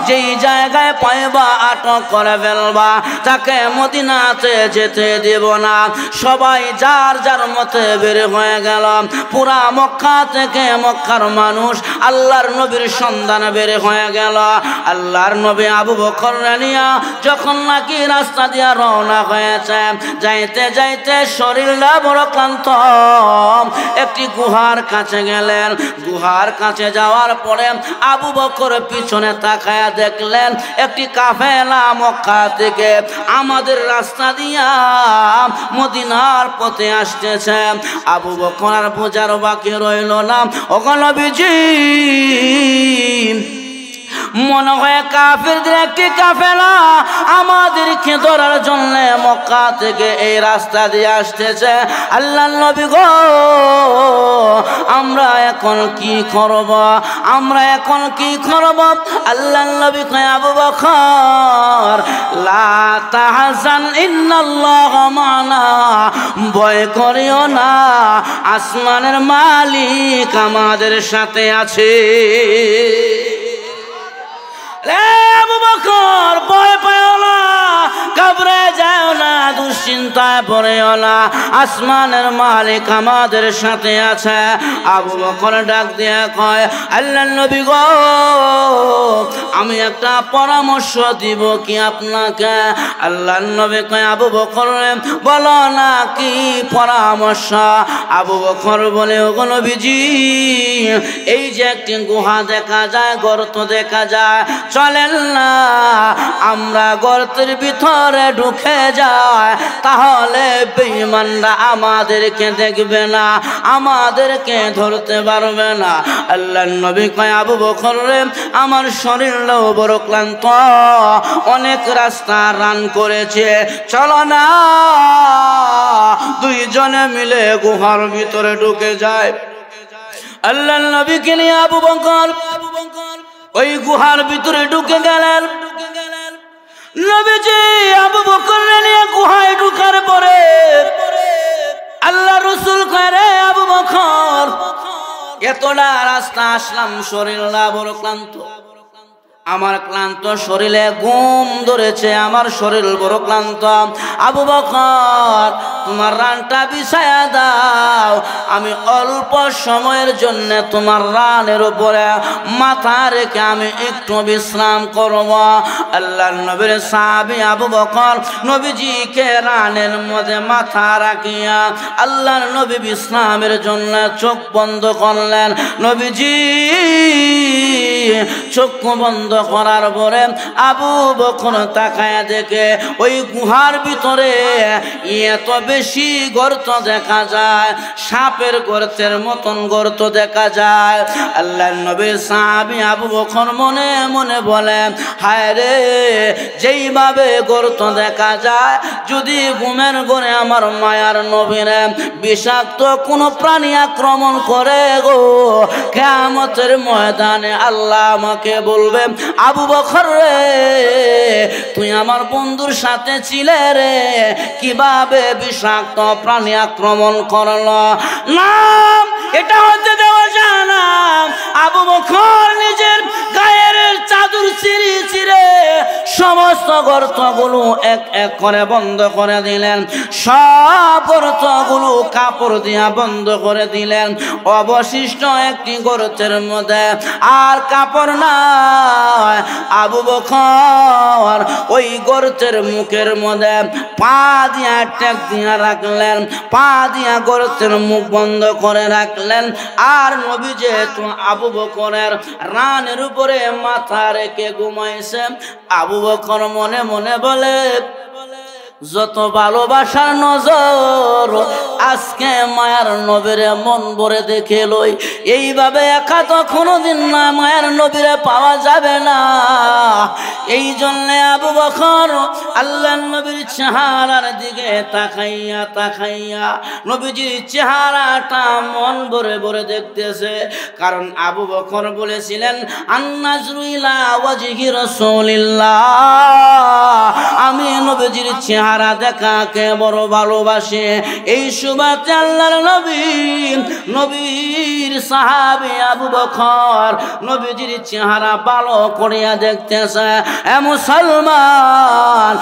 যেই জায়গায় পাইবা আটক করে ফেলবা, তাকে মদিনাতে যেতে দেব না। সবাই যার যার মতে বের হয়ে গেল। পুরা মক্কা থেকে মক্কার মানুষ আল্লাহর নবীর সন্ধানে বের হয়ে গেল। আল্লাহর নবী আবু বকর নিয়া যখন নাকি রাস্তা দিয়া রওনা হয়েছে, যাইতে যাইতে শরীরটা বড় ক্লান্ত, একটি গুহার কাছে গেলেন। গুহার কাছে যাওয়ার পরে আবু বকর পিছনে তাকায়া দেখলেন একটি কাফেলা মক্কা থেকে আমাদের রাস্তা দিয়া মদিনার পথে আসতেছে। আবু বকর আর বোঝার বাকি রইল না, ওগো নবীজি মনে হয় কাফেরদের একটি কাফেলা আমাদেরকে ধরার জন্য মক্কা থেকে এই রাস্তা দিয়ে আসতেছে। আল্লাহর নবী গো, আমরা এখন কি করব, আমরা এখন কি করব? আল্লাহর নবী কয়, আবু বকর লা তাহজান ইন্নাল্লাহ মানা, ভয় করিও না, আসমানের মালিক আমাদের সাথে আছে। আবু বকর ভয় পাও না, ঘাবড়ে যাও না, দুশ্চিন্তায় পড়েও না, আসমানের মালিক আমাদের সাথে আছে। আবু বকর ডাক দিয়ে কয়, আল্লাহর নবী গো, আমি একটা পরামর্শ দিব কি আপনাকে? আল্লাহর নবী কয়, আবু বকর বলো না কি পরামর্শ? আবু বকর বলে, ওগো নবীজি, এই যে একটি গুহা দেখা যায়, গর্ত দেখা যায়, চলেন না আমরা গর্তের ভিতরে ঢুকে যায়, তাহলে বেঈমানরা আমাদেরকে দেখবে না, আমাদেরকে ধরতে পারবে না। আল্লাহর নবী কয়, আবু বকর রে, আমার শরীরটাও বড় ক্লান্ত, অনেক রাস্তা রান করেছে, চলো না দুইজনে মিলে গুহার ভিতরে ঢুকে যায়। আল্লাহর নবীকে নিয়ে আবু বকর ওই গুহার ভিতরে ঢুকে গেলেন। নবীজি আবু বকর নিয়ে গুহায় ঢুকার পরে আল্লাহ রাসূল কয়, রে আবু বকর, এতটা রাস্তা আসলাম, শরীরটা বড় ক্লান্ত, আমার ক্লান্ত শরীরে ঘুম ধরেছে, আমার শরীর বড় ক্লান্ত। আবু বকর, তোমার রানটা বিছায়া দাও, আমি অল্প সময়ের জন্য তোমার রানের উপরে মাথা রেখে আমি একটু বিশ্রাম করব। আল্লাহর নবীর সাহাবী আবু বকর নবীজিকে রানের মধ্যে মাথা রাখিয়া আল্লাহর নবী বিশ্রামের জন্য চোখ বন্ধ করলেন। নবীজি চোখ বন্ধ করার পরে আবু বকর তাকায়া দেখে ওই গুহার ভিতরে এত বেশি গর্ত দেখা যায়, সাপের গর্তের মতন গর্ত দেখা যায়। আল্লাহর নবীর সাহাবী আবু বকর মনে মনে বলেন, হায় রে, যেইভাবে গর্ত দেখা যায়, যদি ঘুমের ঘরে আমার মায়ার নবীরে বিষাক্ত কোনো প্রাণী আক্রমণ করে গো, কিয়ামতের ময়দানে আল্লাহ আমাকে বলবে, আবু বকর রে তুই আমার বন্ধুর সাথে ছিলে রে, কিভাবে বিষাক্ত প্রাণী আক্রমণ করলো? নাম এটা হতে দেওয়া যায় না। আবু বকর নিজের গায়ের চাদর ছিঁড়ে ছিঁড়ে সমস্ত গর্তগুলো এক এক করে বন্ধ করে দিলেন, সব গর্তগুলো কাপড় দিয়া বন্ধ করে দিলেন। অবশিষ্ট একটি গর্তের মধ্যে আর কাপড় নাই। আবু বকর ওই গর্তের মুখের মধ্যে পা দিয়া টেক দিয়া রাখলেন, পা দিয়া গর্তের মুখ বন্ধ করে রাখলেন। আর নবী যেহেতু আবু বকরের রানের উপরে মাথা রেখে ঘুমাইছে, আবু বকর মনে মনে বলে যত ভালোবাসার নজর আজকে মায়ার নবীরে মন ভরে দেখে লই। এইভাবে একা তো কোনোদিন না মায়ার নবীরে পাওয়া যাবে না। এই জন্য আবু বকর আল্লাহ নবীর চেহারার দিকে তাকাইয়া তাকাইয়া নবীজির চেহারাটা মন ভরে ভরে দেখতেছে। কারণ আবু বকর বলেছিলেন আন-নাজরু ইলা ওয়াজহি রাসূলিল্লাহ, আমি নবীজির চেহারা দেখাকে বড় ভালোবাসে। এই সুবাদে আল্লাহর নবীর সাহাবী আবু বকর নবীজির চেহারা ভালো করিয়া দেখতেছে। এ মুসলমান,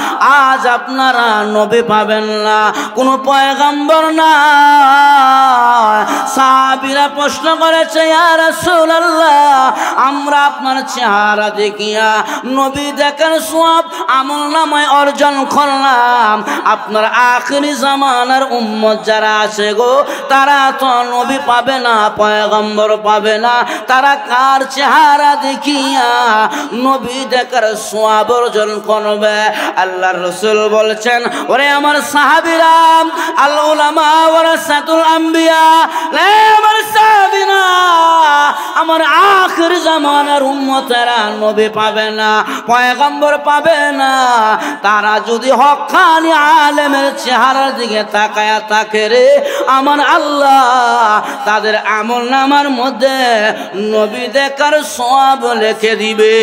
আজ আপনারা নবী পাবেন না, কোনো পয়গম্বর না। সাহাবীরা প্রশ্ন করেছে ইয়া রাসূলুল্লাহ, আমরা আপনার চেহারা দেখিয়া নবী দেখার সওয়াব আমলনামায় অর্জন করলাম, আপনার আখিরি জামানার উম্মত যারা আছে গো তারা তো নবী পাবে না, পয়গম্বর পাবে না, তারা কার চেহারা দেখিয়া নবী দেখার সওয়াব অর্জন করবে? আল্লাহর রাসূল বলছেন ওরে আমার সাহাবীরা, আল উলামা ওয়ারাসাতুল আম্বিয়া, আমার সাহাবীরা আমার আখির জামানার উম্মতেরা নবী পাবে না, পয়গম্বর পাবে না, তারা যদি হক্কানি আলেমের চেহারার দিকে তাকায়া থাকে রে আমার আল্লাহ তাদের আমলনামার মধ্যে নবী দেখার সওয়াব লিখে দিবে।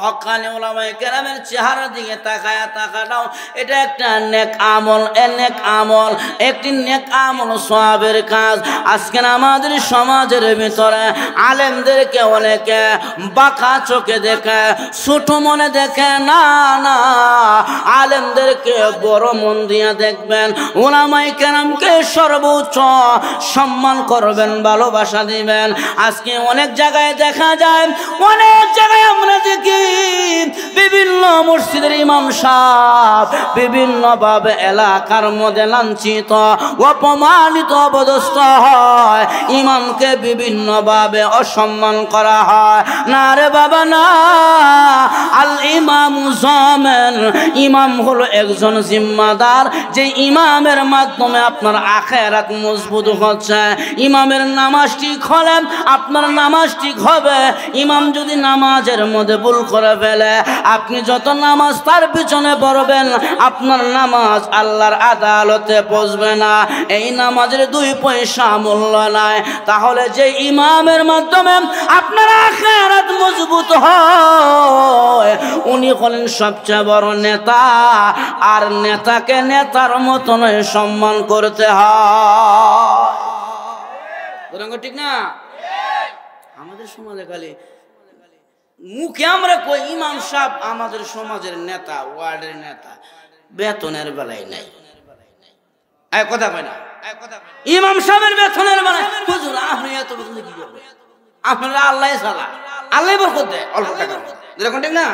হক্কানি উলামায়ে কেরামের চেহারার দিকে তাকায়া তাকাটাও এটা একটা নেক আমল, নেক আমল, একটি নেক আমল, সওয়াবের কাজ। আজকে আমাদের সমাজের ভিতরে আলেমদেরকে অনেকে বাঁকা চোখে দেখে, ছোট মনে দেখে না, না আলেমদেরকে বড় মন দিয়া দেখবেন, উলামায়ে কেরামকে সর্বোচ্চ সম্মান করবেন, ভালোবাসা দিবেন। আজকে অনেক জায়গায় দেখা যায়, অনেক জায়গায় আমরা দেখি বিভিন্ন মসজিদের ইমাম সাহেব বিভিন্ন ভাবে এলাকার মধ্যে লাঞ্ছিত, অপমানিত, অপদস্থ হয়, ইমামকে বিভিন্ন ভাবে অসম্মান করা হয়। না রে বাবা না, আল ইমাম জামেন, ইমাম হলো একজন জিম্মাদার, যে ইমামের মাধ্যমে আপনার আখিরাত মজবুত হচ্ছে। ইমামের নামাজ ঠিক হলে আপনার নামাজ ঠিক হবে। ইমাম যদি নামাজের মধ্যে ভুল করে ফেলে, আপনি যত নামাজ তার পিছনে পড়বেন, আপনার নামাজ আল্লাহর আদালতে পৌঁছবে না। এই নামাজের 2 পয়সা মূল্য নাই। তাহলে যে ইমামের মাধ্যমে আপনার আখিরাত মজবুত হয়, উনি হলেন সবচেয়ে বড় নেতা। আর নেতাকে নেতার মতন সম্মান করতে হয়, ঠিক না? আমাদের সমাজে খালি মুখে আমরা কই ইমাম সাহেব আমাদের সমাজের নেতা, ওয়ার্ডের নেতা, বেতনের বেলায় নাই। এই কথা কয় না, ইমাম সাহেবের বেতনের বেলায় হুজুর আপনি এত বেতন কি করবেন? আপনারা আল্লাহ সালা, আল্লাহ বরকত দেয় অল্প টাকার মধ্যে, এরকম ঠিক না?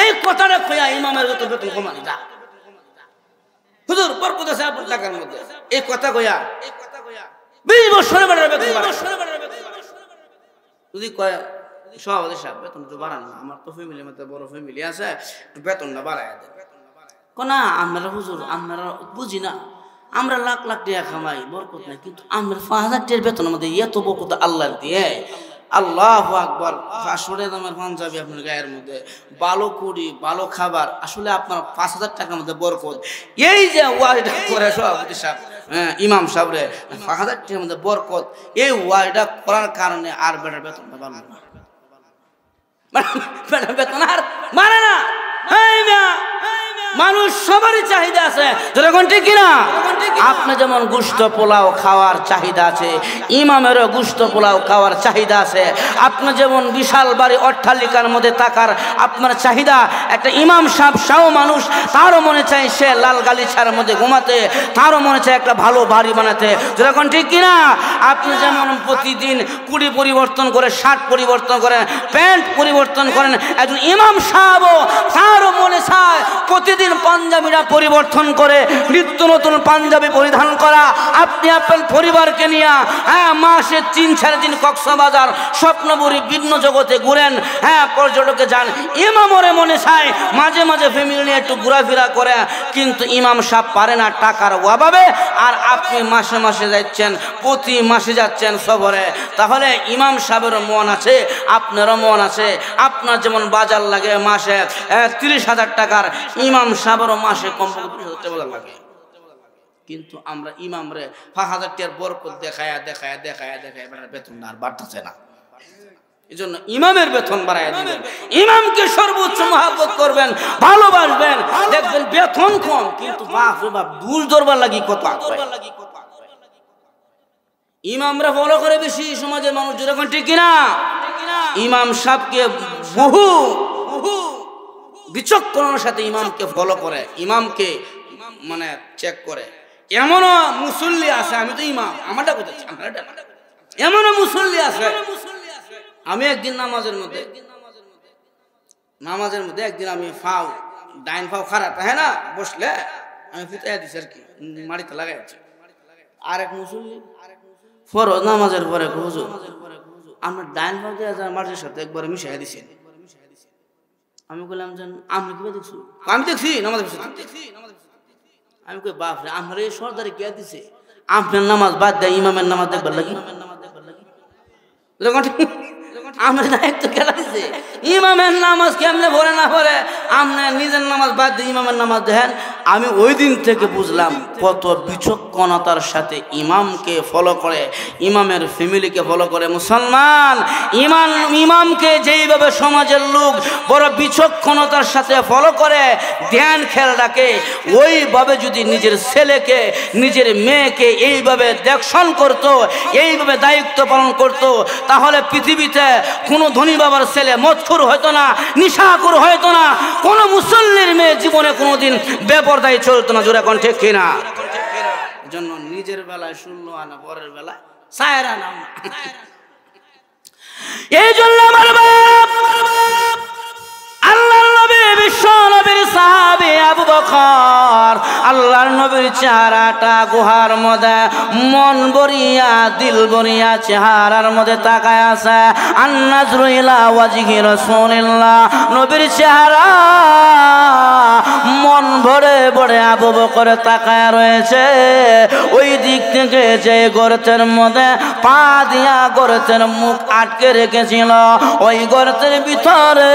এই কথাটা কইয়া ইমামের যত বেতন কমানি যা হুজুর বরকত আছে আপনার টাকার মধ্যে, এই কথা কইয়া 20 বছরের বেটার বেতন যদি কয় সভাপতি সাহেব বেতন তো বাড়ান না, আমার তো ফ্যামিলির মধ্যে বড় ফ্যামিলি আছে, বেতনটা বাড়ায় দেন। না আমরা হুজুর আমরা বুঝি না, আমরা লাখ লাখ টাকা খামাই, বরকত নাই, কিন্তু আমরা 5000 টাকার বেতনের মধ্যে এত বরকত আল্লাহ দিয়ে। আল্লাহু আকবার। আসলে আমার পাঞ্জাবি আপনার গায়ের মধ্যে, ভালো কুড়ি, ভালো খাবার, আসলে আপনার 5000 টাকার মধ্যে বরকত। এই যে ওয়ারিটা করে সভাপতি সাহেব, ইমাম সাহেবরে 5000 টাকার মধ্যে বরকত, এই ওয়ারিটা করার কারণে আর বেটার বেতনটা বাড়লো না। বেতন আর মানে না। মানুষ সবারই চাহিদা আছে, যখন ঠিক কিনা? আপনি যেমন গুস্ত পোলাও খাওয়ার চাহিদা আছে, ইমামেরও গুস্ত পোলাও খাওয়ার চাহিদা আছে। আপনি যেমন বিশাল বাড়ি অট্টালিকার মধ্যে থাকার আপনার চাহিদা, একটা ইমাম সাহেব সাও মানুষ, তারও মনে চায় সে লাল গালিচার মধ্যে ঘুমাতে, তারও মনে চায় একটা ভালো বাড়ি বানাতে, যখন ঠিক কিনা? আপনি যেমন প্রতিদিন কুড়ি পরিবর্তন করে, শার্ট পরিবর্তন করেন, প্যান্ট পরিবর্তন করেন, একজন ইমাম সাহেবও তারও মনে চায় প্রতিদিন পাঞ্জাবিরা পরিবর্তন করে নিত্য নতুন পাঞ্জাবি পরিধান করা। আপনি আপনার পরিবারকে নিয়ে মাসে 3-4 দিন কক্সবাজার, স্বপ্নপুরী, ভিন্ন জগতে ঘুরেন, পর্যটকে যান। ইমামরে মনে চায় মাঝে মাঝে ফ্যামিলি নিয়ে একটু ঘোরাফেরা করে, কিন্তু ইমাম সাহেব পারে না টাকার অভাবে। আর আপনি মাসে মাসে যাচ্ছেন, প্রতি মাসে যাচ্ছেন সফরে। তাহলে ইমাম সাহেবেরও মন আছে, আপনারও মন আছে। আপনার যেমন বাজার লাগে মাসে 30,000 টাকার, ইমাম সাহেবেরও মাসে কমপক্ষে 30,000 টাকা লাগে। কিন্তু আমরা ইমাম রে 5,000 টাকার বরকত দেখায় বেতন আর বাড়তেছে না। এই জন্য ইমামের বেতন বাড়ায় দিবেন, ইমামকে সর্বোচ্চ মহব্বত করবেন, ভালোবাসবেন। দেখবেন বেতন কম, কিন্তু বাপ রে বাপ দুল দরবার লাগি কত ইমামরা ফলো করে বেশি সমাজের মানুষ, যখন ঠিক কিনা? ইমাম সাহেবকে বহু বিচক্ষণতার সাথে ইমামকে ফলো করে, ইমামকে মানে চেক করে। এমনও মুসল্লি আছে, আমি তো ইমাম, আমারটা কোথায়, এমনও মুসল্লি আছে। আমি একদিন নামাজের মধ্যে একদিন আমি ডাইন ফাও খারাপ হ্যাঁ না বসলে আমি ফুটাইয়া দিছি আর কি, মাটিতে লাগাই আছে। আরেক মুসল্লি ফরজ নামাজের পরে হুজুর আমরা ডাইন ফাও দিয়ে মাটির সাথে একবার মিশাইয়া দিছি। আমি বললাম যে আপনি কি দেখছি? আমি দেখছি নামাজ, আমি কই বাপ রে, আমার এই সর্দারে কে দিছে? আপনার নামাজ বাদ দেয় ইমামের নামাজ দেখবার লাগি, আমার দায়িত্ব খেলা দিছে। ইমামের নামাজ কেমনে ভরে না ভরে, আপনার নিজের নামাজ বাদ দিয়ে ইমামের নামাজ দেখেন। আমি ওই দিন থেকে বুঝলাম কত বিচক্ষণতার সাথে ইমামকে ফলো করে, ইমামের ফ্যামিলিকে ফলো করে মুসলমান। ইমামকে যেইভাবে সমাজের লোক বড় বিচক্ষণতার সাথে ফলো করে, ধ্যান খেয়াল রাখে, ওইভাবে যদি নিজের ছেলেকে, নিজের মেয়েকে এইভাবে দেখশন করত, এইভাবে দায়িত্ব পালন করত, তাহলে পৃথিবীতে কোনো ধনী বাবার ছেলে মদখোর হয়তো না, নিশাখোর হয়তো না, কোনো মুসল্লির মেয়ে জীবনে কোনোদিন বেপরদায় চলতো না। জোরে কোন ঠিক কিনা? জন্য নিজের বেলায় শূন্য আনা, পরের বেলায় ছায়ের আনা। এই জন্য আমার বাপ আল্লাহর নবী, বিশ্ব নবীর সাহাবী আবু বকর, আল্লাহর নবীর চেহারাটা গুহার মধ্যে মন বরিয়া, দিল বরিয়া চেহারার মধ্যে তাকায় আছে। আন-নাজরু ইলা ওয়াজহি রাসূলিল্লাহ, নবীর চেহারা মন ভরে ভরে আবু বকর তাকায় রয়েছে। ওই দিক থেকে যে গর্তের মধ্যে পা দিয়া গর্তের মুখ আটকে রেখেছিল, ওই গর্তের ভিতরে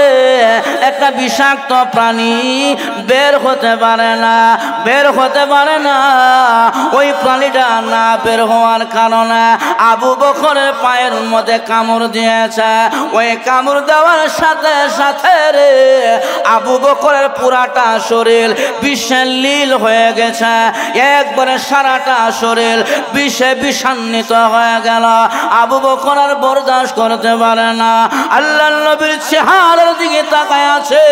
একটা বিষাক্ত প্রাণী বের হতে পারে না। ওই প্রাণীটা না বের হওয়ার কারণে আবু বকরের পায়ের মধ্যে কামড় দিয়েছে। ওই কামড় দেওয়ার সাথে সাথে রে আবু বকরের পুরাটা শরীর বিষে লীল হয়ে গেছে, একবারে সারাটা শরীর বিষে বিষান্বিত হয়ে গেল। আবু বকর আর বরদাস্ত করতে পারে না, আল্লাহর নবীর চেহারার দিকে তাকায় আছে।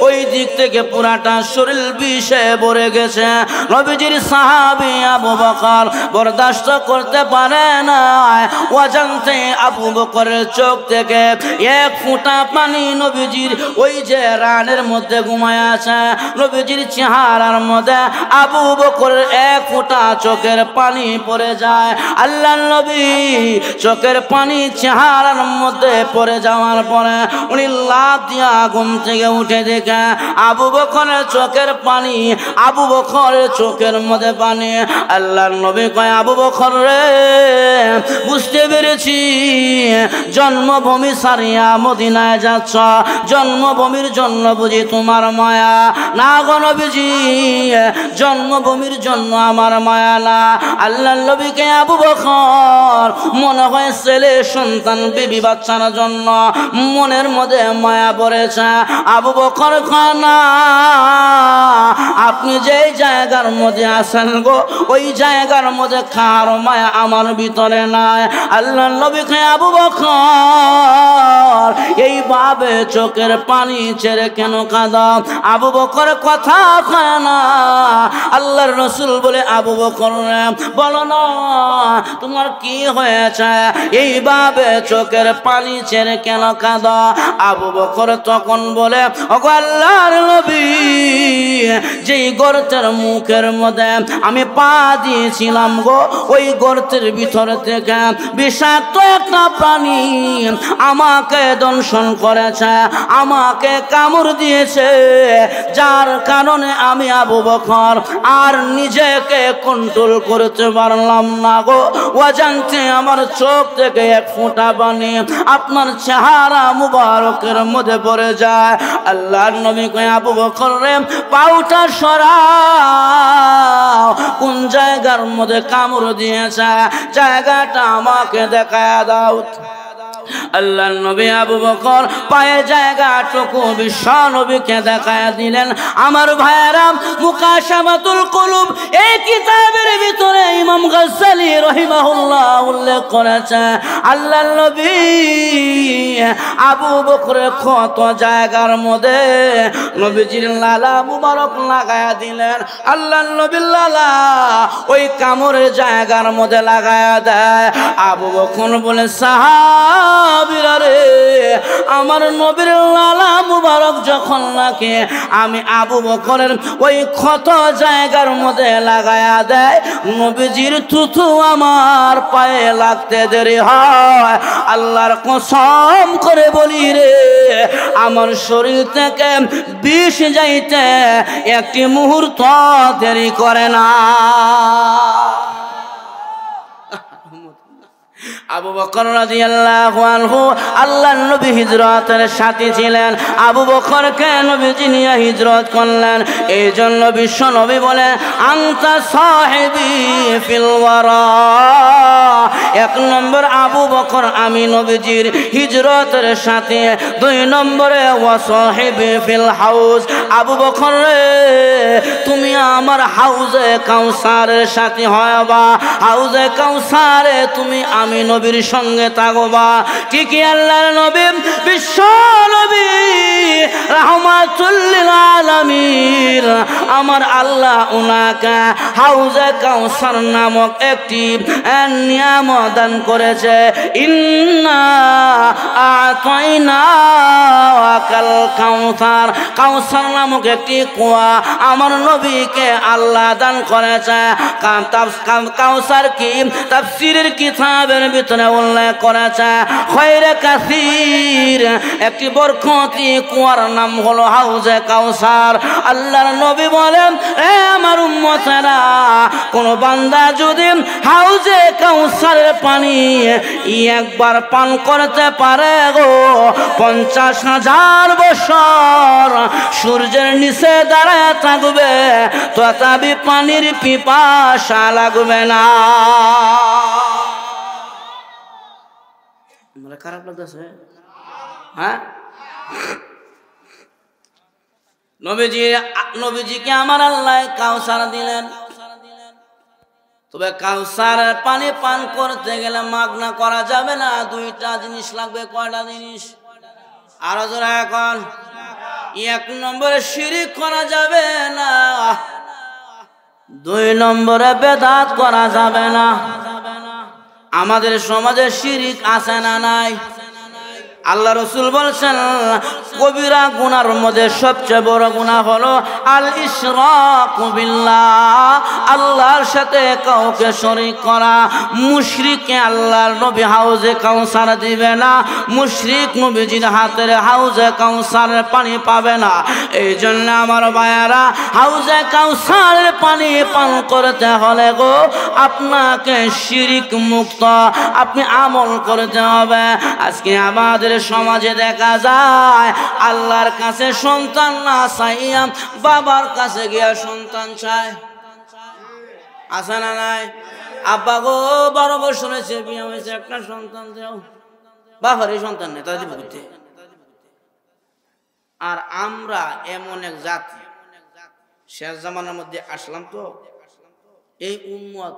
ওই দিক থেকে পুরাটা শরীর বিষে ভরে গেছে। নবীজির সাহাবী আবু বকর বরদাস্ত করতে পারে না। অজান্তে আবু বকরের চোখ থেকে এক ফোঁটা পানি নবীজির ওই যে রানের মধ্যে ঘুমায় আছে, নবীজির চেহারার মধ্যে আবু বকরের এক ফোঁটা চোখের পানি পড়ে যায়। আল্লাহর নবী চোখের পানি চেহারার মধ্যে পড়ে যাওয়ার পরে উনি লাফ দিয়া ঘুম থেকে উঠে দেখে আবু বকরের চোখের পানি, আবু বকরের চোখের মধ্যে পানি। আল্লাহর নবী কয়, আবু বকর রে, বুঝতে পেরেছি জন্মভূমি সারিয়া মদিনায় যাচ্ছ, জন্মভূমির জন্য বুঝি তোমার মায়া। না গো নবীজি, জন্মভূমির জন্য আমার মায়া না। আল্লাহর নবীকে আবু বকর মনে হয় ছেলে সন্তান বিবি বাচ্চার জন্য মনের মধ্যে মায়া পড়েছে। আবু বকর খানা, আপনি যে জায়গার মধ্যে আছেন গো, ওই জায়গার মধ্যে খার মায়া আমার ভিতরে নাই। আল্লাহর নবীকে আবু বকর এইভাবে চোখের পানি ছেড়ে কেন কাঁদো? আবু বকর কথা কয় না। আল্লাহর রাসূল বলে, আবু বকর বলো না তোমার কি হয়েছে, এইভাবে চোখের পানি ছেড়ে কেন কাঁদো? আবু বকর তখন বলে, ওগো আল্লাহর নবী, যেই গর্তের মুখের মধ্যে আমি পা দিয়েছিলাম গো, ওই গর্তের ভিতর থেকে বিষাক্ত একটা প্রাণী আমাকে দংশন করেছে, আমাকে কামড় দিয়েছে, যার কারণে আমি আবু বকর আর নিজেকে কন্ট্রোল করতে পারলাম না গো। অজান্তে আমার চোখ থেকে এক ফোঁটা পানি আপনার চেহারা মুবারকের মধ্যে পড়ে যায়। আল্লাহর নবী কয়, আবু বকর রে, পাউটা সরাও, কোন জায়গার মধ্যে কামড় দিয়েছে জায়গাটা আমাকে দেখায় দাও। আল্লাহর নবী আবু বকর পায়ে জায়গাটুকু বিশ্ব নবীকে দেখায় দিলেন। আমার ভাইয়েরা, মুকাশাফাতুল কুলুব এই কিতাবের ভিতরে ইমাম গাজ্জালী রাহিমাহুল্লাহ উল্লেখ করেছে, আল্লাহর নবী আবু বকরের কত জায়গার মধ্যে নবীজির লালা মুবারক লাগায়া দিলেন। আল্লাহর নবীর লালা ওই কামড়ের জায়গার মধ্যে লাগায়া দেয়। আবু বকর বলে, সাহাবীরা রে, আমার নবীর লালা মুবারক যখন লাগে আমি আবু বকরের ওই ক্ষত জায়গার মধ্যে লাগায়া দেয়, নবীজির থুথু আমার পায়ে লাগতে দেরি হয়। আল্লাহর কসম করে বলি রে, আমার শরীর থেকে বিষ যাইতে একটি মুহূর্ত দেরি করে না। আবু বকর রাদিয়াল্লাহু আনহু আল্লাহর নবী হিজরতের সাথী ছিলেন। আবু বকরকে নবীজি নিয়ে হিজরত করলেন। এই জন্য বিশ্ব নবী বলে, আনতা সাহিবি ফিল ওয়ারা। এক নম্বর আবু বকর আমি নবীজির হিজরতের সাথে। দুই নম্বরে ওয়া সাহিবি ফিল হাউজ, আবু বকর রে, তুমি আমার হাউজে কাউসারের সাথে হয়বা। হাউজে কাউসারে তুমি আমি নবীর সঙ্গে থাকবা। ঠিকই আল্লাহর নবী বিশ্ব নবী রাহমাতুল লিল আলামিন আমার আল্লাহ উনাকে হাউজে কাউসার নামক একটি নিয়ামত দান করেছে। ইন্না আতাইনাকাল কাউসার, কাউসার নামক একটি কুয়া আমার নবীকে আল্লাহ দান করেছে। কাউসার কি তাফসীরের কিতাবের ভিতরে উল্লেখ করেছে, খয়রে কাসীর, একটি বরকতি কুয়ার নাম হলো হাউজে কাউসার। আল্লাহর নবী বলেন, এ আমার উম্মতেরা, কোন বান্দা যদি হাউজে কাউসারের পানি একবার পান করতে পারে গো, 50,000 বছর সূর্যের নিচে দাঁড়ায় থাকবে, তথাপি পানির পিপাসা লাগবে না। খারাপ লাগতেছে? হ্যাঁ, নবীজিকে আমার আল্লাহ কাউসার দিলেন। তবে কাউসারের পানি পান করতে গেলে মাগনা করা যাবে না, দুইটা জিনিস লাগবে। কয়টা জিনিস? আরো জোরে এখন। এক নম্বরে শিরিক করা যাবে না, দুই নম্বরে বেদাত করা যাবে না। আমাদের সমাজে শিরিক আছে না নাই? আল্লাহ রাসূল বলছেন, কবিরা গুনার মধ্যে সবচেয়ে বড় গুনাহ হলো আল ইশরাকু বিল্লাহ, আল্লাহর সাথে কাউকে শরীক করা। মুশরিককে আল্লাহর নবী হাউজে কাউসার দিবে না, মুশরিক নবীজির হাতের হাউজে কাউসারের পানি পাবে না। এই জন্য আমার ভাইয়েরা, হাউজে কাউসারের পানি পান করতে হলে গো আপনাকে শিরিক মুক্ত আপনি আমল করতে হবে। আজকে আমাদের সমাজে দেখা যায় আল্লাহর কাছে সন্তান না চাইয়া বাবার কাছে গিয়া সন্তান চায়। আছে না নাই? আব্বা গো 12 বছর হয়েছে, বিয়ে হয়েছে, একটা সন্তান দাও। বাবারই সন্তান নেই, তাদের বুঝতে। আর আমরা এমন এক জাতি, শেষ জামানার মধ্যে আসলাম তো, এই উম্মত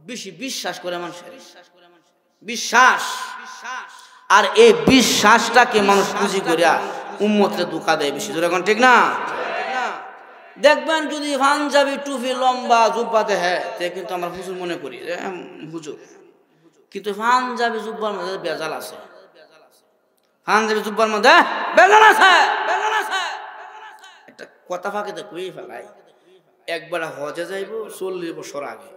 বেশি বিশ্বাস করে মানুষের বিশ্বাস, আর এই বিশ্বাসটাকে মানুষ পুঁজি করিয়া উম্মতকে ধোঁকা দেয় বেশি। এখন ঠিক না? দেখবেন যদি পাঞ্জাবি টুপি লম্বা জুব্বাতে হ্যাঁ, কিন্তু আমরা হুজুর মনে করি হুজুর, কিন্তু পাঞ্জাবি জুব্বার মধ্যে বেজাল আছে। পাঞ্জাবি জুব্বার মধ্যে বেজাল আছে। একটা কথা ফাঁকে কই ফেলাই, একবার হজে যাইব 40 বছর আগে,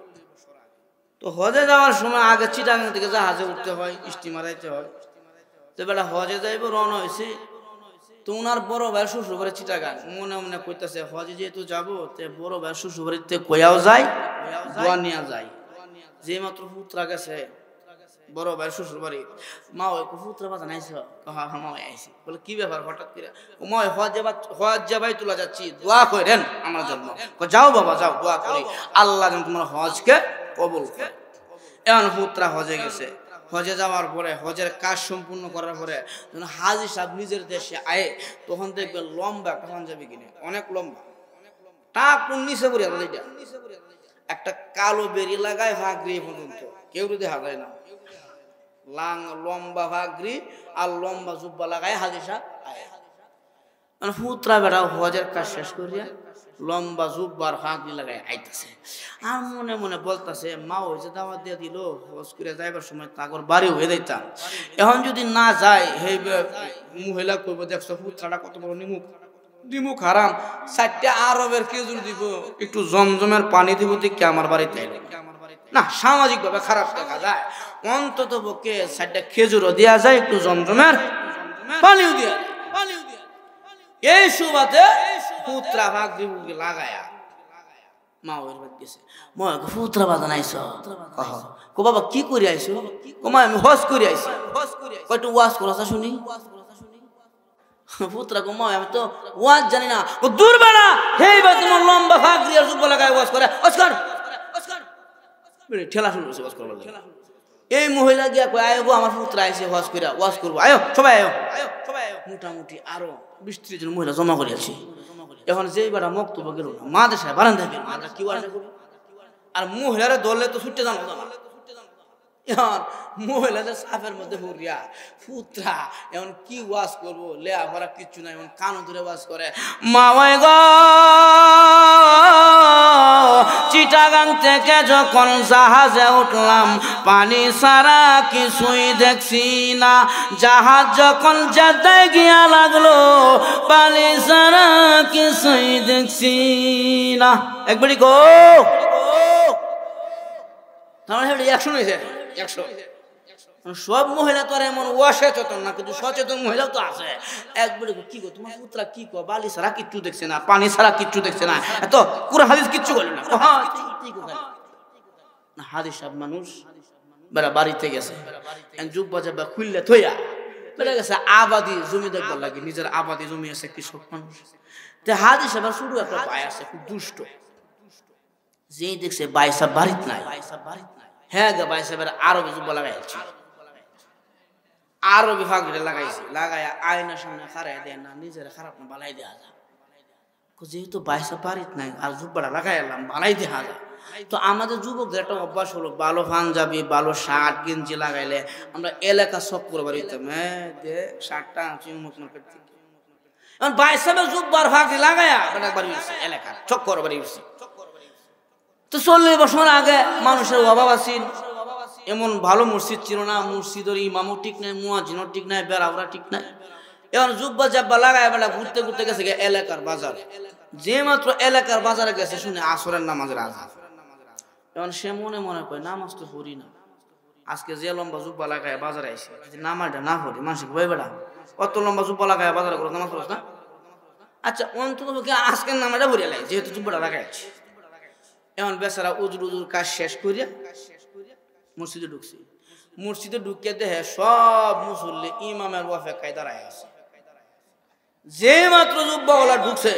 তো হজে যাওয়ার সময় আগে চিটাগাং থেকে জাহাজে উঠতে হয়, স্টিমার আইতে হয়। তো বেলা হজে যাইব, রওনা হয়েছে। তো ওনার বড় ভাই শ্বশুর বাড়ি চিটাগাং, মনে মনে কইতেছে হজে যেহেতু যাবো, তে বড় ভাই শ্বশুর বাড়িতে কয়াও যায়, দোয়া নিয়ে যায়। যে মাত্র পুত্রা গেছে বড় ভাই শ্বশুর বাড়ি, মা ওই পুত্রা বাজা নাইছ? মা আইসি। বলে কি ব্যাপার হঠাৎ করে? মা হজ ভাই তোলা যাচ্ছি, দোয়া করেন আমার জন্য। যাও বাবা যাও, দোয়া করি আল্লাহ যেন তোমার হজকে কবুল করে। এমন পুত্রা হজে গেছে। হজে যাওয়ার পরে, হজের কাজ সম্পূর্ণ করার পরে যখন হাজি সাহেব নিজের দেশে আয়ে, তখন দেখবে লম্বা একটা পাঞ্জাবি কিনে, অনেক লম্বা, টাক নিচে পড়ে একটা কালো বেরি লাগায় ভাগরি পর্যন্ত, কেউ দেখা যায় না। লম্বা ভাগরি আর লম্বা জুব্বা লাগায় হাজি সাহেব আয়ে। পুত্রা বেড়া হজের কাজ শেষ করিয়া লম্বা জুব্বার ভাগরি লাগায় আইতেছে, আর মনে মনে বলতেছে মা হয়েছে দাওয়াত দিয়ে দিল, হজ করে যাইবার সময় তাগর বাড়ি হয়ে যাইতাম। এখন যদি না যায়, হে মহিলা করবো দেখছো পুত্রাটা কত বড় নিমুখ হারাম, 4টা আরবের খেজুর দিব, একটু জমজমের পানি দিব, দেখে আমার বাড়িতে না। সামাজিক ভাবে খারাপ দেখা যায়, অন্তত পক্ষে 4টা খেজুরও দেওয়া যায়, একটু জমজমের পানিও দেওয়া যায়। এই সুবাদে পুত্রা ভাগ দিব লাগায়া মা ওর বাদ গেছে। মা পুত্রা বাদা নাইছ? কো বাবা কি করে আইছো? কমা আমি হজ করে আইছি। কয়টু ওয়াজ করছ শুনি? পুত্রা কো মা আমি তো ওয়াজ জানি না। ও দূর বেড়া, হেই ভাই তোমার লম্বা ভাগরি আর জুব্বা লাগায় ওয়াজ করে, অস্কার বেরে ঠেলা শুরু করছে ওয়াজ করবার লাগে। এই মহিলা গিয়া কয় আয় গো আমার পুত্র আইছে হজ কইরা, ওয়াজ করব, আয়ো সবাই আয়ো, সবাই আয়ো। মোটামুটি আরো 20-30 জন মহিলা জমা করে আছে। এখন যেই বেটা বক্তব্য গেল না, মাদ্রাসায় বারান্দা গেল, আমরা কি ওয়াজ করব? আর মহিলারা দলে তো ছুটতে জানো না। এখন মহিলাদের সাফের মধ্যে হুরিয়া পুত্রা এখন কি ওয়াজ করবো, লেয়া ভরা কিচ্ছু নাই, এখন কানো ধরে ওয়াজ করে। মাওয়াই গো চিটাগাং থেকে যখন জাহাজে উঠলাম, পানি ছাড়া কিছুই দেখছি না। জাহাজ যখন যেতে গিয়া লাগলো, পানি ছাড়া কিছুই দেখছি না। একবারই গো তাহলে 100 হয়েছে, 100। সব মহিলা তো আর এমন অসচেতন না, কিন্তু সচেতন মহিলাও তো আছে। একবারে কি গো তোমার পুত্রা কি কো, বালি ছাড়া কিচ্ছু দেখছে না, পানি ছাড়া কিচ্ছু দেখছে না, এত পুরো হাদিস কিচ্ছু বলে না। হাদিস সব মানুষ বেড়া বাড়িতে গেছে, যুগ বাজার বা খুললে থইয়া বেড়া গেছে আবাদি জমি দেখবার লাগে, নিজের আবাদি জমি আছে, কৃষক মানুষ। তো হাদিস আবার শুরু একটা ভাই আছে খুব দুষ্ট, যেই দেখছে ভাই সাহেব বাড়িতে নাই, হ্যাঁ গা ভাই সাহেবের আরবি জুব্বা লাগাইছে, আরবি ফাগড়ি লাগাইছে, লাগাইয়া আয়নার সামনে খারাই দেয় না, নিজের খারাপ না বালাই দেওয়া যায়। যেহেতু ভাই সাহেব বাড়িতে নাই আর জুব্বাটা লাগাই এলাম, বালাই দেওয়া যায়। তো আমাদের যুবকদের একটা অভ্যাস হলো, ভালো পাঞ্জাবি ভালো শার্ট গেঞ্জি লাগাইলে আমরা এলাকা সব করে বাড়িতাম, হ্যাঁ যে শার্টটা আনছি মুখ মার্কেট থেকে। এখন ভাই সাহেবের জুব্বার ফাগড়ি লাগাইয়া বাড়ি উঠছে, এলাকা চক করে বাড়ি উঠছে। তো 40 বছর আগে মানুষের অভাব আছিল, এমন ভালো মসজিদ ছিল না, মসজিদের ইমামও ঠিক নাই, মুয়াজ্জিনও ঠিক নাই, বেড়াওরা ঠিক নাই। এখন জুব্বা জাব্বা লাগায় বেলা ঘুরতে ঘুরতে গেছে এলাকার বাজারে, যে মাত্র এলাকার বাজারে গেছে শুনে আসরের নামাজের আজান। এখন সে মনে মনে কয় নামাজ তো পড়ি না, আজকে যে লম্বা জুব্বা লাগায় বাজারে আইসে যদি নামাজটা না পড়ি মানুষ ভয় বেড়া, অত লম্বা জুব্বা লাগায় বাজারে করে নামাজ পড়ছ না, আচ্ছা অন্তত আজকের নামাজটা পড়িয়া লাগে যেহেতু জুব্বাটা লাগাইছি। এখন বেচারা উজুর উজুর কাজ শেষ করিয়া মসজিদে ঢুকছি, মসজিদে ঢুকিয়ে দেখে সব মুসল্লি ইমামের অপেক্ষায় দাঁড়ায় আছে। যে মাত্র জুব্বাওয়ালা ঢুকছে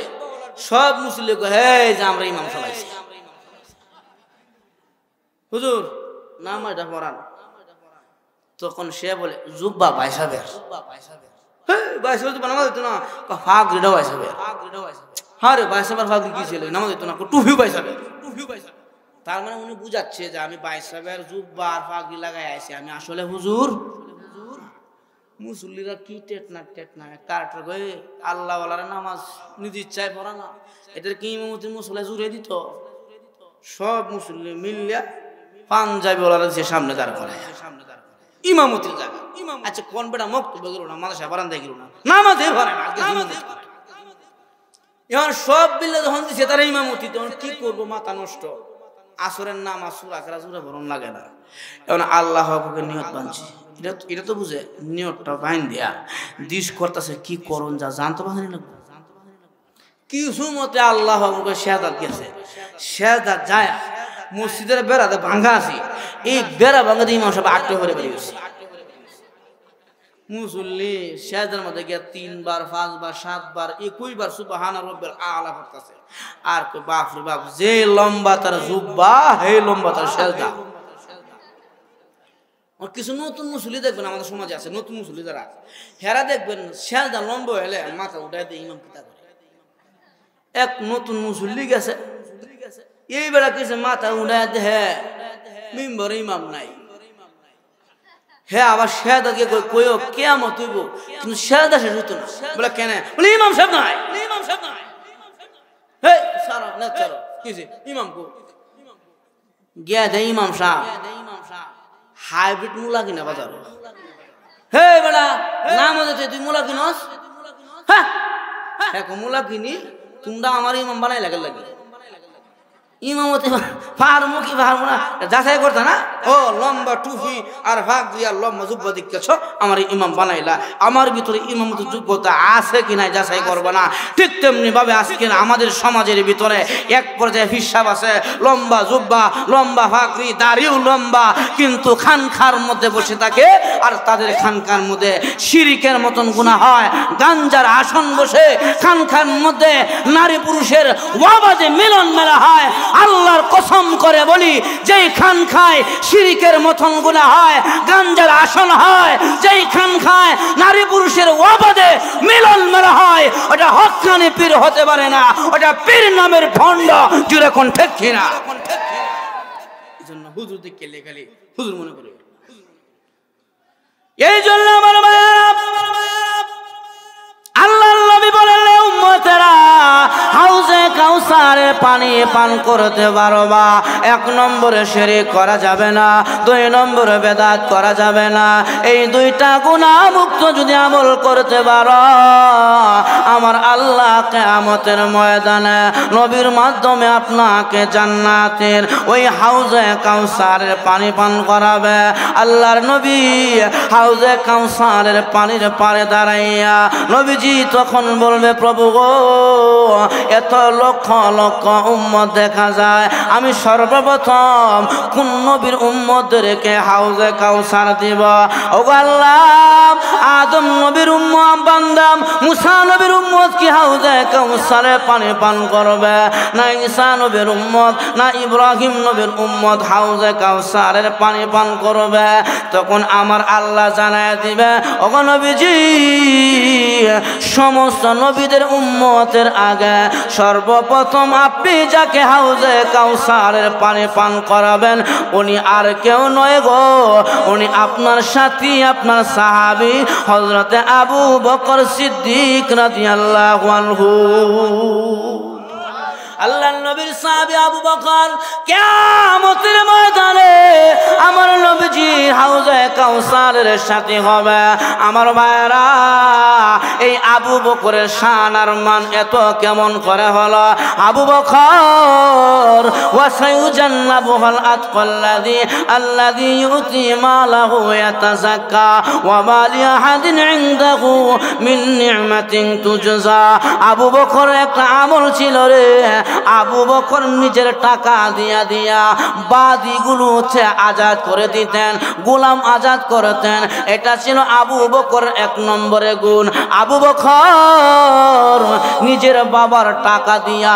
সব মুসল্লি হে যে আমরা ইমাম চালাইছি, হুজুর নামাজটা পড়ান। তখন সে বলে জুব্বা বাইসাবের, নামাজ দিত না, ফাগরিটা বাইসাবের। হ্যাঁ রে বাইসাবের ফাগরি কি ছিল, নামাজ দিত না, টুফিও বাইসাবের। তার মানে উনি বুঝাচ্ছে যে আমি বাইসাবের জুব্বা আর ফাগরি লাগাই আছি, আমি আসলে হুজুর। মুসল্লিরা কি টেটনা কারটার গয়ে আল্লাহ ওয়ালার নামাজ নিজ ইচ্ছায় পড়া না, এদের কি ইমামতি মুসল্লি জুড়ে দিত। সব মুসল্লি মিলিয়া পাঞ্জাবি ওলারা যে সামনে দাঁড় করে ইমামতির জায়গা। আচ্ছা কোন বেটা বক্তব্য গেল না, মাদ্রাসা বারান্দায় গেল না, নামাজে পড়ে না। এখন সব মিলে যখন দিচ্ছে তারা ইমামতি, তখন কি করবো, মাথা নষ্ট। আসরের নামাজ সূরা কেরা জোরে ভরণ লাগে না। এখন আল্লাহ হকের নিয়ত বানছে, এটা তো বুঝে নিয়তটা বাইন দিয়া দিস করতেছে কি করুন যা জানতে পারেনি লাগবে। কিছু মতে আল্লাহ হকের শেহাদাত গেছে, শেহাদাত যায় মসজিদের বেড়াতে ভাঙ্গা আছে, এই বেড়া ভাঙ্গা দিয়ে ইমাম সাহেব আটকে করে বেরিয়ে গেছে। মুসল্লি শেহাদার মধ্যে গিয়ে 3 বার 5 বার 7 বার 21 বার সুবহান রাব্বিল আলা পড়তেছে। আর কই বাপ রে বাপ, যে লম্বা তার জুব্বা হে লম্বা তার শেহাদা। কিছু নতুন মুসল্লি দেখবেন আমাদের সমাজে আছে, নতুন মুসল্লি যারা হেরা দেখবেন শেহাদা লম্বা হলে মাথা উঠাই দিয়ে ইমাম কিতা করে। এক নতুন মুসল্লি গেছে, এই বেলা কিছু মাথা উঠাই দেহে মিম্বরে ইমাম নাই। হ্যাঁ আবার শেহাদাকে কইও কিয়ামত হইব, কিন্তু শেহাদা শেষ হইতো না। বলে কেন? বলে ইমাম সাহেব নাই, ইমাম সাহেব নাই। হে সারা না চলো কিছে ইমাম কো গিয়া দে ইমাম সাহেব হাইব্রিড মুলা কিনা বাজারে। হে বেটা নাম হচ্ছে তুই মুলা কিনস? হ্যাঁ হ্যাঁ মুলা কিনি, তোমরা আমার ইমাম বানাই লাগে লাগে। ইমামতি পারমু কি পারমু না যাচাই করতে না। ও লম্বা টুপি আর ভাগ দিয়া লম্বা জুব্বা দিচ্ছ, আমার ইমাম বানাইলা, আমার ভিতরে ইমামতির যোগ্যতা আছে কি নাই যাচাই করবে না। ঠিক তেমনি ভাবে আজকে আমাদের সমাজের ভিতরে এক পর্যায়ে হিসাব আছে, লম্বা জুব্বা লম্বা ভাগরি দাড়িও লম্বা, কিন্তু খানকার মধ্যে বসে থাকে আর তাদের খানকার মধ্যে শিরিকের মতন গুনাহ হয়। গাঞ্জার আসন বসে খানকার মধ্যে নারী পুরুষের ওয়াবাদে মিলন মেলা হয়। আল্লাহর কসম করে বলি, যেই খানকায় শিরিকের মতন গুনাহ হয়, গাঞ্জার আসন হয়, যেই খানকায় নারী পুরুষের ওয়াবাদে মিলন মেলা হয়, ওটা হক্কানি পীর হতে পারে না, ওটা পীর নামের ভণ্ড। জুড়ে কোন ঠিক কিনা? এজন্য হুজুর দেখে লেখালি হুজুর মনে করে। এই জন্য আমার মায়েরা আল্লাহর নবী বলেন, উম্মতেরা হাউজে কাউসারের পানি পান করতে পারবা। 1 নম্বরে শিরক করা যাবে না, 2 নম্বরে বেদাত করা যাবে না। এই 2টা গুনাহ মুক্ত যদি আমল করতে পারো, আমার আল্লাহ কিয়ামতের ময়দানে নবীর মাধ্যমে আপনাকে জান্নাতের ওই হাউজে কাউসারের পানি পান করাবে। আল্লাহর নবী হাউজে কাউসারের পানির পাড়ে দাঁড়াইয়া নবীজি তখন বলবে, প্রভু গো এত লক্ষ লক্ষ উম্মত দেখা যায়, আমি সর্বপ্রথম কোন নবীর উম্মতদেরকে হাউজে কাউসার দিব? ওগো আল্লাহ, আদম নবীর উম্মত বান্দা মুসা নবীর উম্মত কি হাউজে কাউসারে পানি পান করবে? না ঈসা নবীর উম্মত না ইব্রাহিম নবীর উম্মত হাউজে কাউসারের পানি পান করবে? তখন আমার আল্লাহ জানায় দিবে, ওগো নবীজি সমস্ত নবীদের উম্মতের আগে সর্বপ্রথম আপনি যাকে হাউজে কাউসারের পানি পান করাবেন উনি আর কেউ নয় গো, উনি আপনার সাথী, আপনার সাহাবী হযরতে আবু বকর সিদ্দিক রাদিয়াল্লাহু আনহু। আল্লাহর নবীর সাহাবী আবু বকর কিয়ামতের ময়দানে আমার নবীজি হাউজে কাউসারের সাথী হবে। আমার ভাইরা, এই আবু বকরের শান আর মান এত কেমন করে হলো? আবু বকর ওয়াসায়ুজান্নাবুল আতকাল্লাযী আল্লাযী ইউতি মালাহু ইয়াতাযাক্কা ওয়া মা লিআহাদিন ইনদাহু মিন নি'মাতিন তুজজা। আবু বকর একটা আমল ছিল রে। আবু বকর নিজের টাকা দিয়া দিয়া বাদীগুলো আজাদ করে দিতেন, গোলাম আজাদ করতেন। এটা ছিল আবু বকর এক নম্বরে গুণ। আবু বকর নিজের বাবার টাকা দিয়া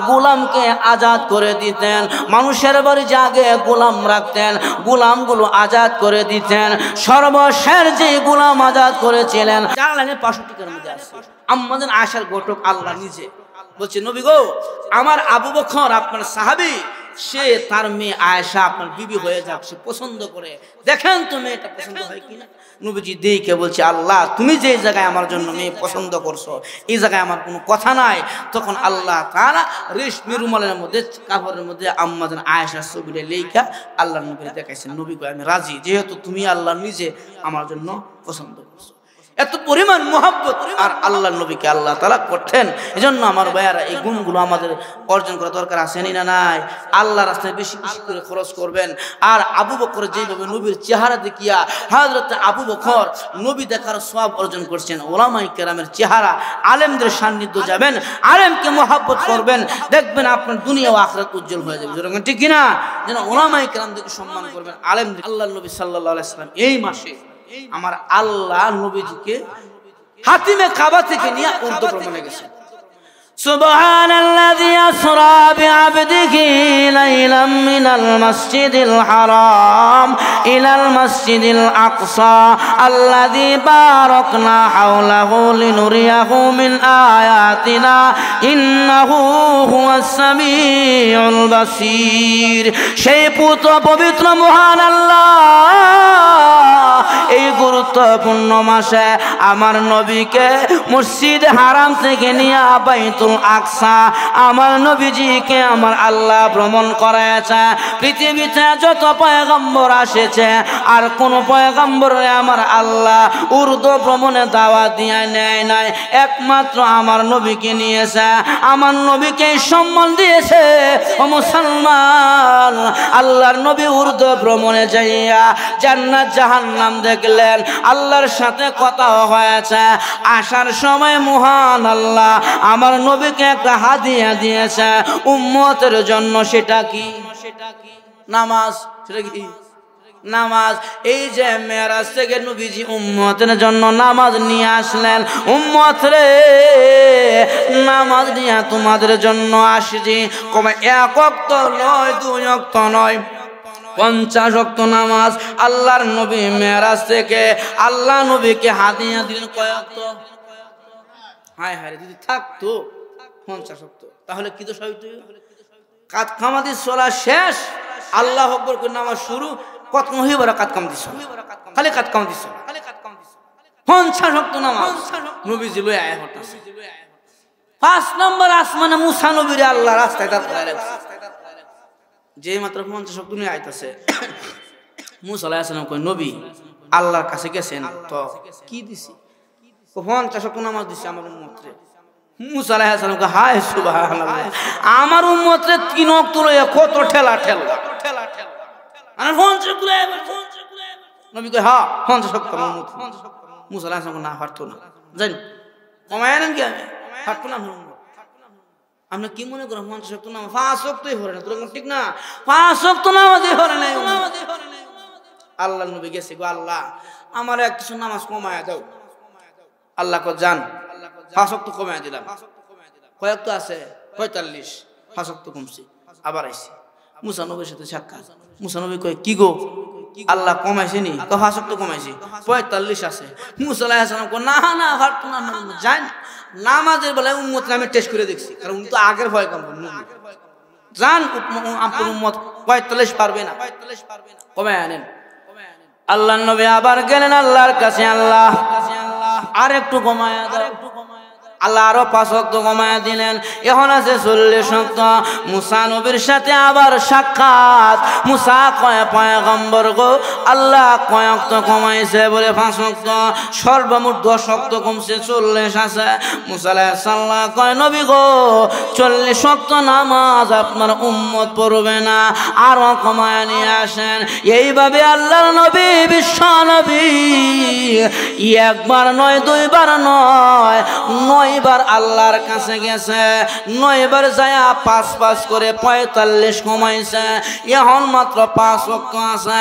গোলামকে আজাদ করে দিতেন। মানুষের বাড়ি জাগে গোলাম রাখতেন, গোলামগুলো আজাদ করে দিতেন। সর্বশেষ যে গোলাম আজাদ করেছিলেন 500 টাকার মধ্যে আছে। আমাদের আয়েশার ঘটক আল্লাহ নিজে বলছে, নবী গো, আমার আবু বকর আপনার সাহাবী, সে তার মেয়ে আয়েশা আপনার বিবি হয়ে যাক, সে পছন্দ করে, দেখেন তো মেয়েটা পছন্দ হয় কিনা। নবীজি দেখে বলছে, আল্লাহ তুমি যে জায়গায় আমার জন্য মেয়ে পছন্দ করছো এই জায়গায় আমার কোনো কথা নাই। তখন আল্লাহ তাআলা রেশমি রুমালের মধ্যে, কাপড়ের মধ্যে আম্মাজান আয়েশার ছবিটা লেখা আল্লাহ নবীকে দেখাইছেন। নবী কয়, আমি রাজি, যেহেতু তুমি আল্লাহ নিজে আমার জন্য পছন্দ করছো। এত পরিমাণ মোহাব্বত আর আল্লাহ নবীকে আল্লাহ তাআলা করতেন। এজন্য আমার ভাইয়ারা, এই গুণগুলো আমাদের অর্জন করা দরকার আছে না নাই? আল্লাহ রাস্তায় বেশি বেশি করে খরচ করবেন। আর আবু বকর যেভাবে নবীর চেহারা দেখিয়া হযরত আবু বকর নবী দেখার সওয়াব অর্জন করছেন, ওলামায়ে কেরামের চেহারা, আলেমদের সান্নিধ্য যাবেন, আলেমকে মোহাব্বত করবেন, দেখবেন আপনার দুনিয়া ও আখিরাত উজ্জ্বল হয়ে যাবে। যেরকম ঠিক কিনা? যেন ওলামায়ে কেরামদেরকে সম্মান করবেন, আলেমদের। আল্লাহ নবী সাল্লাল্লাহু আলাইহি ওয়াসাল্লাম এই মাসে আমার আল্লাহ নবীজিকে হাতিমে কাবা থেকে নিয়ে উর্দু ভ্রমণে গেছে। সুবহানাল্লাযী আসরা বিআবদিহি লাইলাম মিনাল মাসজিদিল হারাম ইলাল মাসজিদিল আকসা আল্লাযী বারাকনা হাওলাহু লিনুরিয়াহু মিন আয়াতিনা ইন্নাহু হুয়াস সামিউল বাসীর। সেই পবিত্র মহান আল্লাহ এই গুরুত্বপূর্ণ মাসে আমার নবীকে মসজিদ হারাম থেকে নিয়ে বাইতুল আকসা আমার নবীজিকে আমার আল্লাহ ভ্রমণ করাইছে। পৃথিবীতে যত পয়গম্বর এসেছে আর কোন পয়গম্বরে আমার আল্লাহ উর্দু ভ্রমণে দাওয়াত দিয়ে নেয় নাই, একমাত্র আমার নবীকে নিয়েছে। আমার নবীকে সম্মান দিয়েছে। ও মুসলমান, আল্লাহর নবী উর্দু ভ্রমণে যাইয়া জান্নাত জাহান্নাম দেখলেন, আল্লাহর সাথে কথা হয়েছে। আসার সময় মহান আল্লাহ আমার নবীকে একটা হাদিয়া দিয়েছে উম্মতের জন্য। সেটা কি? নামাজ। সেটা কি? নামাজ। এই যে মেরাজ থেকে নবীজি উম্মতের জন্য নামাজ নিয়ে আসলেন। উম্মত রে, নামাজ নিয়ে তোমাদের জন্য আসছি। কমে 1 ওয়াক্ত নয়, 2 ওয়াক্ত নয়, 50 ওয়াক্ত নামাজ আল্লাহর নবী মেরাজ থেকে আল্লাহ নবীকে হাদিয়া দিলেন। কয় ওয়াক্ত? হায় হায়, যদি থাকতো 50 ওয়াক্ত তাহলে কি দোষ হইতো? কাত খামাতি সোলা শেষ, আল্লাহ আকবার করে নামাজ শুরু, কত মহিবার কাত কামতি সোলা, খালি কাত কামতি সোলা, 50 ওয়াক্ত নামাজ নবীজি লই আয় হতাছে। 5 নম্বর আসমানে মুসা নবীরে আল্লাহ রাস্তায় দাঁড়ায় রাখছে। যে মাত্র 50 ওয়াক্ত নিয়ে আইতাছে, মুসা আলাইহিস সালাম কয়, নবী আল্লাহর কাছে গেছেন তো কি দিছি? 50 ওয়াক্ত নামাজ দিছি আমার উম্মতরে। মুসা আলাইহিস সালাম কয়, হায় সুবহানাল্লাহ, আমার উম্মতরে 3 ওয়াক্ত লইয়া কত ঠেলা ঠেলা। আর 50 ওয়াক্ত লইয়া নবী কয়, হ্যাঁ 50 ওয়াক্ত উম্মত। মুসা আলাইহিস সালাম না পারতো না, জানি কমায় নেন কি আমি পারতো না। আপনি কি মনে করেন 50 ওয়াক্ত নামাজ? 5 ওয়াক্তই হরে না, তোর ঠিক না? 5 ওয়াক্ত নামাজই হরে নাই। আল্লাহ নবী গেছে, গো আল্লাহ আমার কিছু নামাজ কমায়া দাও। আল্লাহ কো জান 5 ওয়াক্ত কমায়া দিলাম। কয় ওয়াক্ত আছে? 45। 5 ওয়াক্ত কমছে। আবার আইছে মুসা নবীর সাথে সাক্ষাৎ। মুসা নবী কয়, কি গো আল্লাহ কমাইছে নি? 5 ওয়াক্ত কমাইছে, 45 আছে। মুসা আলাইহিস সালাম কয়, না না পারতো না, জান নামাজের বেলায় উম্মত আমি টেস্ট করে দেখছি, কারণ উনি তো আগের ভয় কম জান আপনার উম্মত 45 পারবে না, কমায় আনেন। আল্লাহ নবী আবার গেলেন আল্লাহর কাছে, আল্লাহ আর একটু কমায়া দাও, আল্লাহ আরো 5 ওয়াক্ত কমায়া দিলেন, এখন আছে 40 ওয়াক্ত। মুসা নবীর সাথে আবার সাক্ষাৎ। মুসা কয় পয়গম্বর গো, আল্লাহ কয় ওয়াক্ত কমাইছে বলে 5 ওয়াক্ত, সর্বমোট 10 ওয়াক্ত কমছে, 40 আছে। মুসা আলাইহিস সালাম কয় নবী গো 40 ওয়াক্ত নামাজ আপনার উম্মত পড়বে না, আরো কমায়া নিয়ে আসেন। এইভাবে আল্লাহর নবী বিশ্ব নবী একবার নয়, দুইবার নয়, 9 বার আল্লাহর কাছে গেছে। 9 বার যায় 5 করে 45 কমাইছে। এখন মাত্র 5 ওয়াক্ত আছে।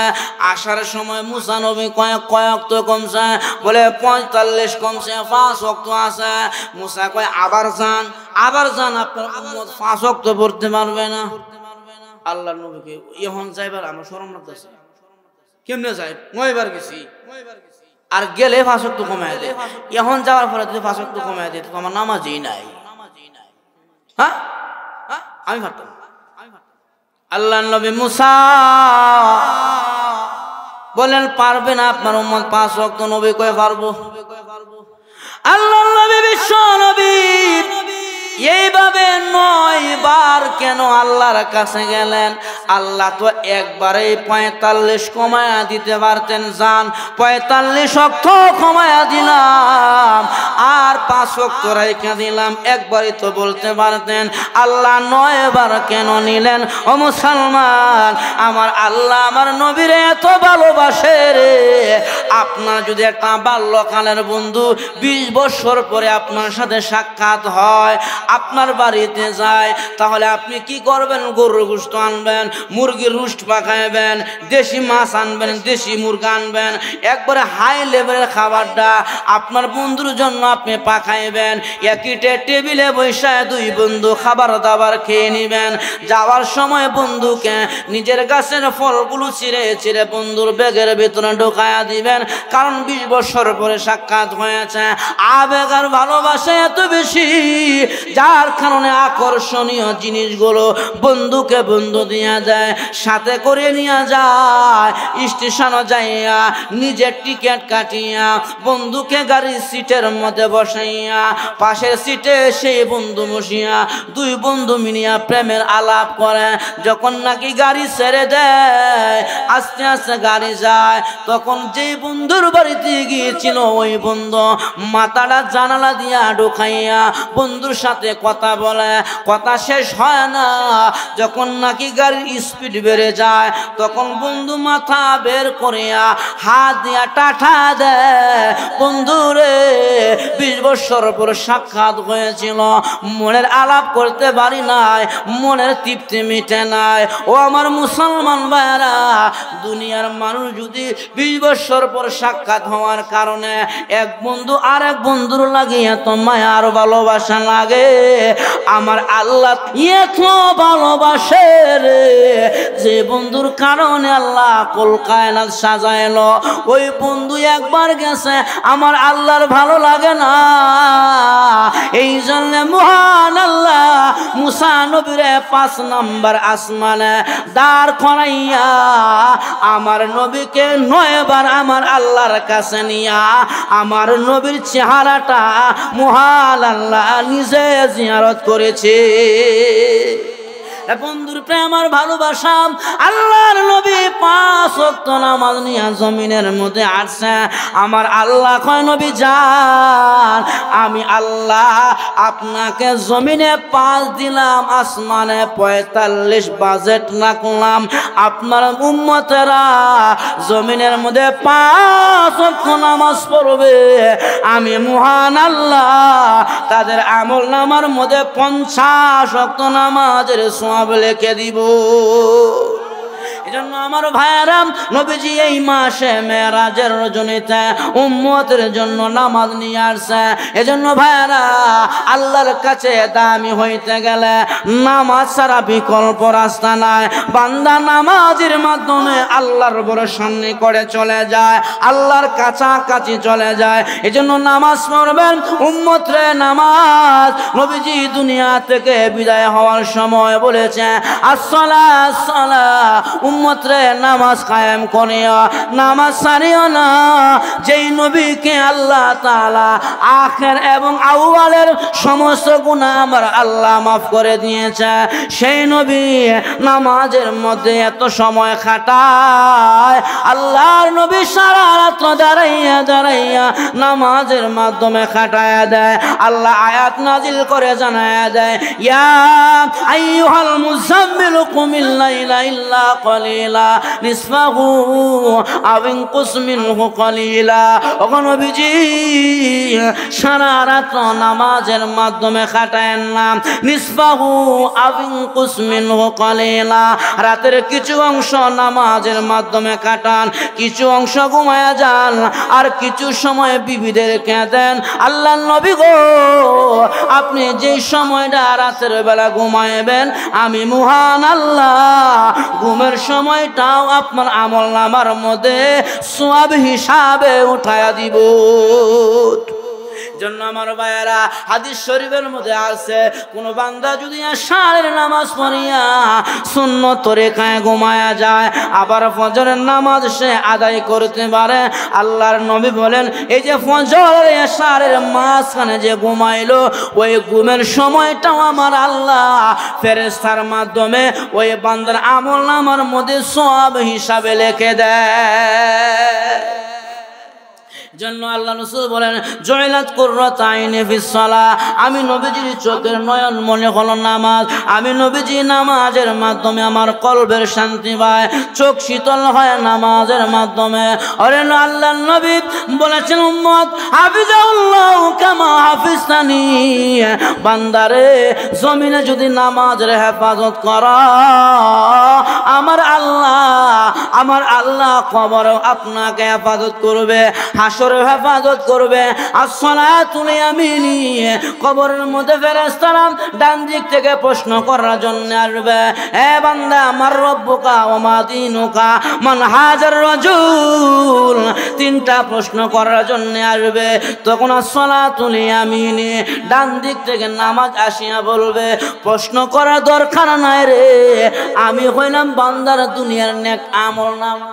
আসার সময় মুসা নবী কয়েক ওয়াক্ত কমছে, বলে 45 কমছে, 5 ওয়াক্ত আছে। মুসা কয় আবার যান, আপনার উম্মত 5 ওয়াক্ত পড়তে পারবে না। আল্লাহর নবীকে এখন যাইবার আমার শরম লাগতেছে, কেমনে যায়? 9 বার গেছি, আর গেলে 5 ওয়াক্ত কমায় দেয়। এখন যাওয়ার পরে যদি 5 ওয়াক্ত কমায় দেয় তো আমার নামাজই নাই। হ্যাঁ, আমি পারতাম। আল্লাহর নবী মুসা বলেন পারবে না আপনার উম্মত 5 ওয়াক্ত। নবী কয় পারবো। আল্লাহর নবী বিশ্ব নবী এইভাবে 9 বার কেন আল্লাহর কাছে গেলেন? আল্লাহ তো একবারেই 45 কমায়া দিতে পারতেন। যান 45 ওয়াক্ত কমায়া দিলাম, আর 5 ওয়াক্ত রাইখা দিলাম, একবারই তো বলতে পারতেন। আল্লাহ 9 বার কেন নিলেন? ও মুসলমান, আমার আল্লাহ আমার নবীরে এত ভালোবাসে রে। আপনার যদি একটা বাল্যকালের বন্ধু 20 বছর পরে আপনার সাথে সাক্ষাৎ হয়, আপনার বাড়িতে যায়, তাহলে আপনি কি করবেন? গরুর গোশত আনবেন, মুরগির রুস্ট পাকাইবেন, দেশি মাছ আনবেন, দেশি মুরগা আনবেন, একবারে হাই লেভেলের খাবারটা আপনার বন্ধুর জন্য আপনি পাকাইবেন। একই টেবিলে বসে 2 বন্ধু খাবার দাবার খেয়ে নিবেন। যাওয়ার সময় বন্ধুকে নিজের গাছের ফলগুলো ছিঁড়ে বন্ধুর ব্যাগের ভিতরে ঢোকায়া দিবেন, কারণ 20 বছর পরে সাক্ষাৎ হয়েছে। আবেগ আর ভালোবাসা এত বেশি, যার কারণে আকর্ষণীয় জিনিসগুলো বন্ধুকে বন্ধু দিয়া যায়, সাথে করে নিয়ে যায়। স্টেশনে যাইয়া নিজের টিকিট কাটিয়া বন্ধুকে গাড়ির সিটের মধ্যে বসাইয়া পাশের সিটে সেই বন্ধু বসিয়া 2 বন্ধু মিলিয়া প্রেমের আলাপ করে। যখন নাকি গাড়ি ছেড়ে দেয়, আস্তে আস্তে গাড়ি যায়, তখন যেই বন্ধুর বাড়িতে গিয়েছিল ওই বন্ধু মাথাটা জানালা দিয়া ঢুকাইয়া বন্ধুর সাথে কথা বলে। কথা শেষ হয় না, যখন নাকি গাড়ির স্পিড বেড়ে যায়, তখন বন্ধু মাথা বের করিয়া হাত দিয়া টাটা দেয়। বন্ধুরে 20 বছর পর সাক্ষাৎ হয়েছিল, মনের আলাপ করতে পারি নাই, মনের তৃপ্তি মিটে নাই। ও আমার মুসলমান ভাইরা, দুনিয়ার মানুষ যদি 20 বছর পর সাক্ষাৎ হওয়ার কারণে এক বন্ধু আর এক বন্ধুর লাগে এত মায়া আর ভালোবাসা লাগে, আমার আল্লাহ এত ভালোবাসে রে, যে বন্ধুর কারণে আল্লাহ কুল কায়নাত সাজাইলো, ওই বন্ধু একবার গেছে, আমার আল্লাহর ভালো লাগে না। এই জন্য মহান আল্লাহ মুসা নবীরে 5 নম্বর আসমানে দাঁড় করাইয়া আমার নবীকে 9 বার আমার আল্লাহর কাছে নিয়া আমার নবীর চেহারাটা মহান আল্লাহ নিজে জিয়ারত করেছে। বন্ধুর প্রেম আর ভালোবাসা, আল্লাহর নবী 5 ওয়াক্ত নামাজ নিয়ে জমিনের মধ্যে আসছে। আমার আল্লাহ কয় নবী যান, আমি আল্লাহ আপনাকে জমিনে 5 দিলাম, আসমানে 45 বাজেট রাখলাম। আপনার উম্মতেরা জমিনের মধ্যে 5 ওয়াক্ত নামাজ পড়বে, আমি মহান আল্লাহ তাদের আমল নামার মধ্যে 50 ওয়াক্ত নামাজের সওয়াব লিখে দিব। এজন্য আমার ভাইয়েরা, নবীজি এই মাসে মেরাজের রজনীতে উম্মতের জন্য নামাজ নিয়ে আসছে। এজন্য ভাইয়েরা, আল্লাহর কাছে দামি হইতে গেলে নামাজ ছাড়া বিকল্প রাস্তা নাই। বান্দা নামাজের মাধ্যমে আল্লাহর বড় সামনে করে চলে যায়, আল্লাহর কাছাকাছি চলে যায়। এজন্য নামাজ পড়বেন উম্মতরে নামাজ। নবীজি দুনিয়া থেকে বিদায় হওয়ার সময় বলেছে আসসালাতু উম্মত রে নামাজ কায়েম করিও, নামাজ ছাড়িও না। যেই নবীকে আল্লাহ তাআলা আখের এবং আউয়ালের সমস্ত গুনাহ আমার আল্লাহ মাফ করে দিয়েছে, সেই নবী নামাজের মধ্যে এত সময় খাটায়। আল্লাহর নবী সারা রাত দাঁড়াইয়া দাঁড়াইয়া নামাজের মাধ্যমে খাটায়া দেয়। আল্লাহ আয়াত নাজিল করে জানায়া দেয়, ইয়া আইয়ুহাল মুযাম্মিল কুমিল লাইলা ইল্লা কলিলা নিসফাহু আও ইনকুস মিনহু কলিলা। ও নবীজি সারা রাত নামাজের মাধ্যমে খাটায়েন না, নিসফাহু আও ইনকুস মিনহু কলিলা, রাতের কিছু অংশ নামাজের মাধ্যমে কাটান, কিছু অংশ ঘুমায়া যান, আর কিছু সময় বিবিদেরকে দেন। আল্লাহ নবী গো, আপনি যে সময়টা রাতের বেলা ঘুমাইবেন, আমি মহান আল্লাহ ঘুমের সময়টাও আপনার আমল নামার মধ্যে সওয়াব হিসাবে উঠায়া দিব। জন্য আমার ভাইয়েরা, হাদিস শরীফের মধ্যে আছে, কোন বান্দা যদি এশারের নামাজ পড়িয়া সুন্নত তরিকায় ঘুমায়া যায়, আবার ফজরের নামাজ সে আদায় করতে পারে, আল্লাহর নবী বলেন, এই যে ফজর এশারের মাঝখানে যে ঘুমাইলো, ওই ঘুমের সময়টাও আমার আল্লাহ ফেরেশতার মাধ্যমে ওই বান্দার আমল নামার মধ্যে সওয়াব হিসাবে লিখে দেয়। জন্য আল্লাহ রাসূল বলেন, জয়লাত কুররাত আইনি ফিস সালাহ, আমি নবীজির চোখের নয়ন মনে হলো নামাজ। আমি নবীজি নামাজের মাধ্যমে আমার কলবের শান্তি পায়, চোখ শীতল হয় নামাজের মাধ্যমে। আরে আল্লাহর নবী বলেছেন, উম্মত হাফিজাহুল্লাহ কামা হাফিজতানি, বান্দারে জমিনে যদি নামাজের হেফাজত করা, আমার আল্লাহ কবরেও আপনাকে হেফাজত করবে, হাসরে হেফাজত করবে। আসসালাতুল ইয়ামিনি, কবরের মধ্যে ফেরেশতারা ডান দিক থেকে প্রশ্ন করার জন্য আসবে, হে বান্দা আমার রব্বুকা ওয়া মা দীনুকা মান হাজার রাজুল, তিনটা প্রশ্ন করার জন্য আসবে। তখন আসসালাতুল ইয়ামিনি, ডান দিক থেকে নামাজ আসিয়া বলবে, প্রশ্ন করার দরকার নাই রে, আমি হইলাম বান্দার দুনিয়ার নেক আমল নামাজ।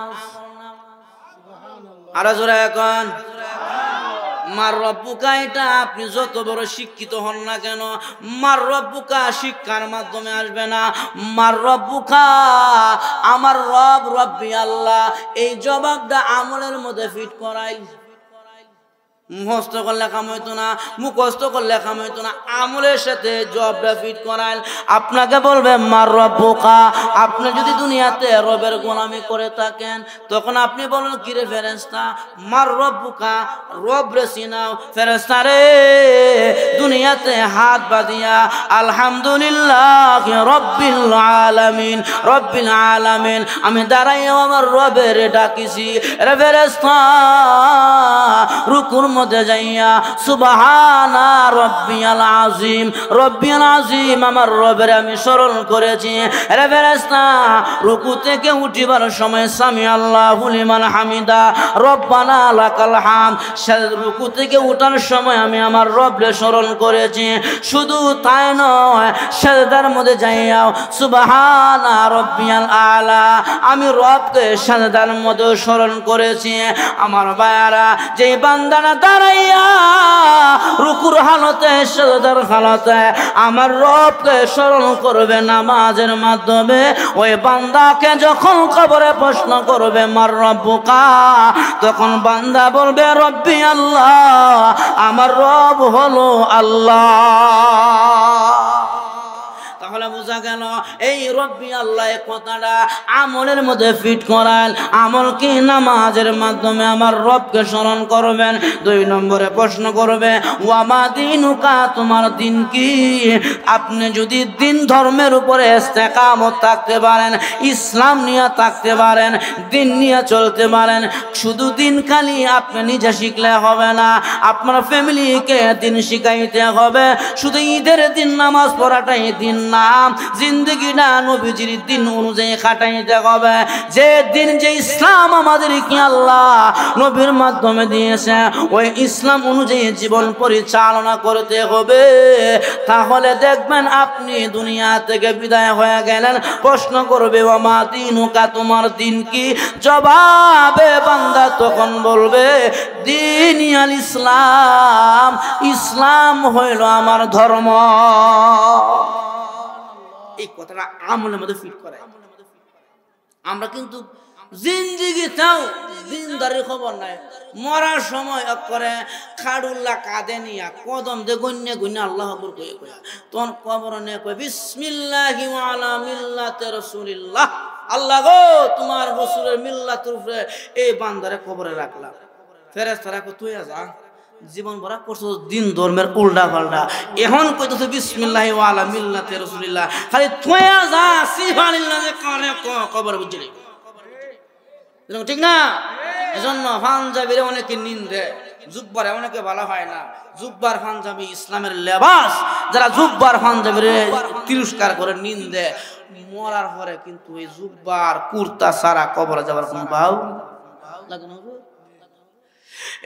আর জোরে এখন মার রব্বুকা, এটা আপনি যত বড় শিক্ষিত হন না কেন, মার রব্বুকা শিক্ষার মাধ্যমে আসবে না। মার রব্বুকা, আমার রব রব্বি আল্লাহ, এই জবাবটা আমলের মধ্যে ফিট করাই। মুখস্থ করলে কাম হইতো না, মুখস্থ করলে কাম হইতো না, আমলের সাথে জবটা ফিট করাইল। আপনাকে বলবে মার রব্বুকা, আপনি যদি দুনিয়াতে রবের গোলামি করে থাকেন, তখন আপনি বলবেন, কিরে ফেরেশতা, মার রব্বুকা, রব রে চিনাও। ফেরেশতা রে, দুনিয়াতে হাত বাঁধিয়া আলহামদুলিল্লাহ রব্বিল আলামিন, রব্বিল আলামিন, আমি দাঁড়াইয়া আমার রবের ডাকিছি। রে ফেরেশতা, রুকুর মধ্যে যাইয়া সুবহানা রব্বিয়াল আযীম, রব্বিয়াল আযীম, আমার রবের আমি স্মরণ করেছি। রে ফেরেশতা, রুকু থেকে উঠিবার সময় সামি আল্লাহু লিমান হামিদা রব্বানা লাকাল হামদ, রুকু থেকে উঠার সময় আমি আমার রবকে স্মরণ করেছি। শুধু তাই নয়, সিজদার মধ্যে যাইয়া সুবহানা রব্বিয়াল আলা, আমি রবকে সিজদার মধ্যে স্মরণ করেছি। আমার ভাইয়ারা, যে বান্দারা দাঁড়াইয়া রুকুর হালতে সিজদার হালতে আমার রবকে স্মরণ করবে নামাজের মাধ্যমে, ওই বান্দাকে যখন কবরে প্রশ্ন করবে মার রব্বুকা, তখন বান্দা বলবে রব্বি আল্লাহ, আমার রব হলো আল্লাহ। তাহলে বোঝা গেল এই রব্বি আল্লাহ কথাটা আমলের মধ্যে ফিট করাল। আমল কি? নামাজের মাধ্যমে আমার রবকে স্মরণ করবেন। 2 নম্বরে প্রশ্ন করবে ওয়া মা দীনুকা, তোমার দিন কি? আপনি যদি দিন ধর্মের উপরে ইস্তেকামত থাকতে পারেন, ইসলাম নিয়ে থাকতে পারেন, দিন নিয়ে চলতে পারেন, শুধু দিন খালি আপনি নিজে শিখলে হবে না, আপনার ফ্যামিলিকে দিন শিখাইতে হবে। শুধু ঈদের দিন নামাজ পড়াটাই দিন না, জিন্দেগিটা নবীজির দিন অনুযায়ী কাটাইতে হবে। যে দিন যে ইসলাম আমাদেরকে আল্লাহ নবীর মাধ্যমে দিয়েছে ওই ইসলাম অনুযায়ী জীবন পরিচালনা করতে হবে। তাহলে দেখবেন আপনি দুনিয়া থেকে বিদায় হয়ে গেলেন, প্রশ্ন করবে ও মা দিনুকা, তোমার দিন কি? জবাবে বান্দা তখন বলবে দিন আল ইসলাম, ইসলাম হইল আমার ধর্ম। এই কথাটা আমলের মধ্যে ফিট করে। আমরা কিন্তু জিন্দিগিতেও দিনদারির খবর নাই। মরার সময় করে খাড়ুল্লা কাঁদে নিয়া কদম দে গণ্যে গণ্যে আল্লাহ আকবার কয়ে কয়া তখন কবর নে কয় বিসমিল্লাহি ওয়া আলা মিল্লাতি রাসূলিল্লাহ, আল্লাহ গো তোমার রাসূলের মিল্লাতের উপরে এই বান্দারে কবরে রাখলাম। ফেরেশতারা কয় তুই যা, জীবন ভরা করছো দিন ধর্মের উল্টা পাল্টা, এখন কইতেছে বিসমিল্লাহি ওয়া আলা মিল্লাতি রাসূলিল্লাহ, খালি তুই যা সিফানিল্লাহ কানে কবর বুঝলি, ঠিক না? এজন্য পাঞ্জাবিরে অনেকে নিন্দে, জুব্বারে অনেকে ভালো হয় না। জুব্বার পাঞ্জাবি ইসলামের লেবাস, যারা জুব্বার পাঞ্জাবিরে তিরস্কার করে নিন্দে, মরার পরে কিন্তু এই জুব্বার কুর্তা সারা কবরে যাবার কোনো ভাও লাগে না।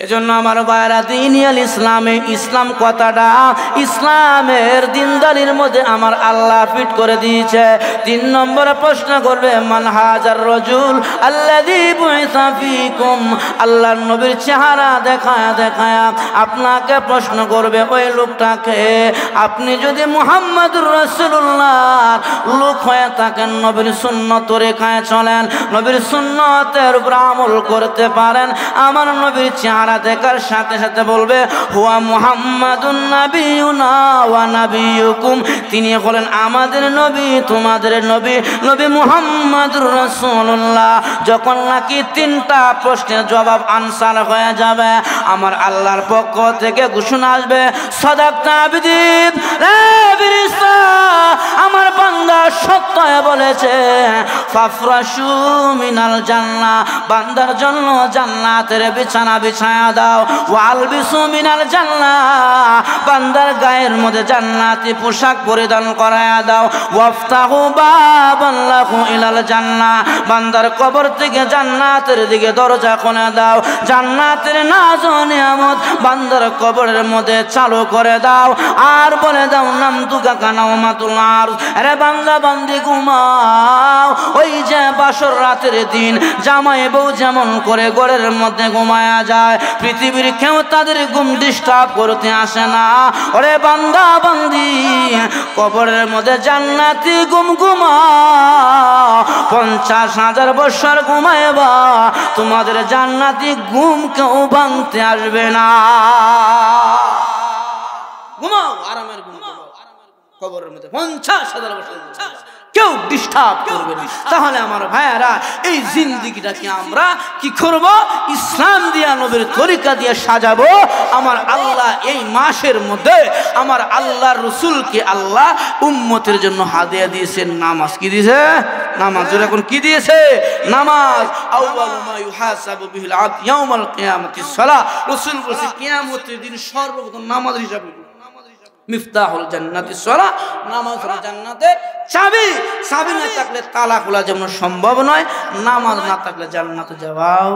এজন্য আমার ভাইরা দিন আল ইসলামে, ইসলাম কথাটা ইসলামের দিনদারির মধ্যে আমার আল্লাহ ফিট করে দিয়েছে। 3 নম্বরে প্রশ্ন করবে মান হাজার রাজুল আল্লাযী বুইসা ফীকুম, আল্লাহর নবীর চেহারা দেখায়া দেখায়া আপনাকে প্রশ্ন করবে ওই লোকটাকে। আপনি যদি মুহাম্মদুর রাসূলুল্লাহর লোক হয়ে থাকেন, নবীর সুন্নত রেখায় চলেন, নবীর সুন্নতের উপর আমল করতে পারেন, আমার নবীর চেহারা দেখার সাথে সাথে বলবে হুয়া মুহাম্মাদুন নাবিয়ুনা ওয়া নাবিয়ুকুম, তিনি হলেন আমাদের নবী তোমাদের নবী, নবী মুহাম্মদুর রাসূলুল্লাহ। যখন নাকি 3টা প্রশ্নের জবাব আনসার হয়ে যাবে, আমার আল্লাহর পক্ষ থেকে ঘোষণা আসবে সাদাকতা আবদি, রে ফেরেশতা আমার বান্দা সত্য বলেছে, ফাফরাশু মিনাল জান্নাহ, বান্দার জন্য জান্নাতের বিছানা বিছায়া দাও, ওয়ালবিসু মিনাল জান্নাহ, বান্দার গায়ের মধ্যে জান্নাতি পোশাক পরিধান করায়া দাও, ওয়াফতাহু বাবান লাহু ইলাল জান্নাহ, বান্দার কবর থেকে জান্নাতের দিকে দরজা খুলে দাও, জান্নাতের নাজ ও নিয়ামত বান্দার কবরের মধ্যে চালু করে দাও, আর বলে দাও নাম তুকা কানাউমাতুল আরশ, আরে বান্দা বান্দি ঘুমাও। ওই যে বাসর রাতের দিন জামাই বউ যেমন করে ঘরের মধ্যে ঘুমায়া যায়, পৃথিবীর কেউ তাদের ঘুম ডিস্টার্ব করতে আসে না। ওরে বান্দা বান্দি কবরের মধ্যে জান্নাতি ঘুম ঘুমাও, 50,000 বছর ঘুমাইবা, তোমাদের জান্নাতি ঘুম কেউ ভাঙতে আসবে না। ঘুমাও, আরামের ঘুম ঘুমাও কবরের মধ্যে 50,000 বছর কেউ ডিস্টার্ব করবে না। তাহলে আমার ভাইয়ারা এই জিন্দেগিটাকে আমরা কি করব? ইসলাম দিয়া নবীর তরিকা দিয়ে সাজাবো। আমার আল্লাহ এই মাসের মধ্যে আমার আল্লাহর রাসূলকে আল্লাহ উম্মতের জন্য হাদিয়া দিয়েছেন নামাজ। কি দিয়েছে? নামাজ। এখন কি দিয়েছে? নামাজ। আউয়ালু মা ইউহাসাবু বিহিল আবদ ইয়াউমাল কিয়ামাতিস সালাহ, রাসূল বলেছে কিয়ামতের দিন সর্বপ্রথম নামাজ হিসাবে মিফতাহুল জান্নাতিস সালাহ, নামাজ হলো জান্নাতের চাবি। চাবি না থাকলে তালা খোলা যেমন সম্ভব নয়, নামাজ না থাকলে জান্নাতে যাওয়াও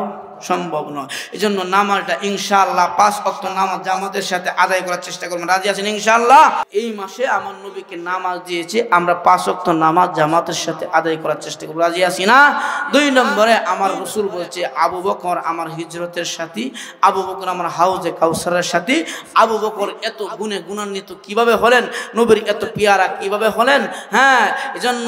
সম্ভব নয়। এই জন্য নামাজটা ইনশাআল্লাহ 5 ওয়াক্ত নামাজ জামাতের সাথে আদায় করার চেষ্টা করবেন। রাজি আছেন ইনশাআল্লাহ? এই মাসে আমার নবীকে নামাজ দিয়েছে, আমরা 5 ওয়াক্ত নামাজ জামাতের সাথে আদায় করার চেষ্টা করব। রাজি আছি না? 2 নম্বরে আমার রাসূল বলছে আবু বকর আমার হিজরতের সাথী, আবু বকর আমার হাউজে কাউসারের সাথী। আবু বকর এত গুণে গুণান্বিত কিভাবে হলেন, নবীর এত পিয়ারা কিভাবে হলেন? হ্যাঁ, এজন্য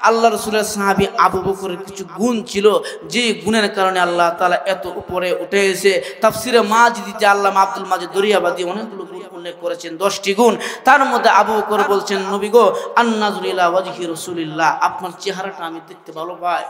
আল্লাহ রাসূলের সাহাবী আবু বকরের কিছু গুণ ছিল, যে গুণের কারণে আল্লাহ তাআলা এত উপরে উঠে এসে তাফসিরে মাজিদিতে আল্লামা আব্দুল মাজিদ দরিয়াবাদী অনেকগুলো গুণ উল্লেখ করেছেন, 10টি গুণ। তার মধ্যে আবু বকর বলছেন নবী গো আন-নাযরু ইলা ওয়াজহি রাসূলিল্লাহ, আপনার চেহারাটা আমি দেখতে ভালো পাই।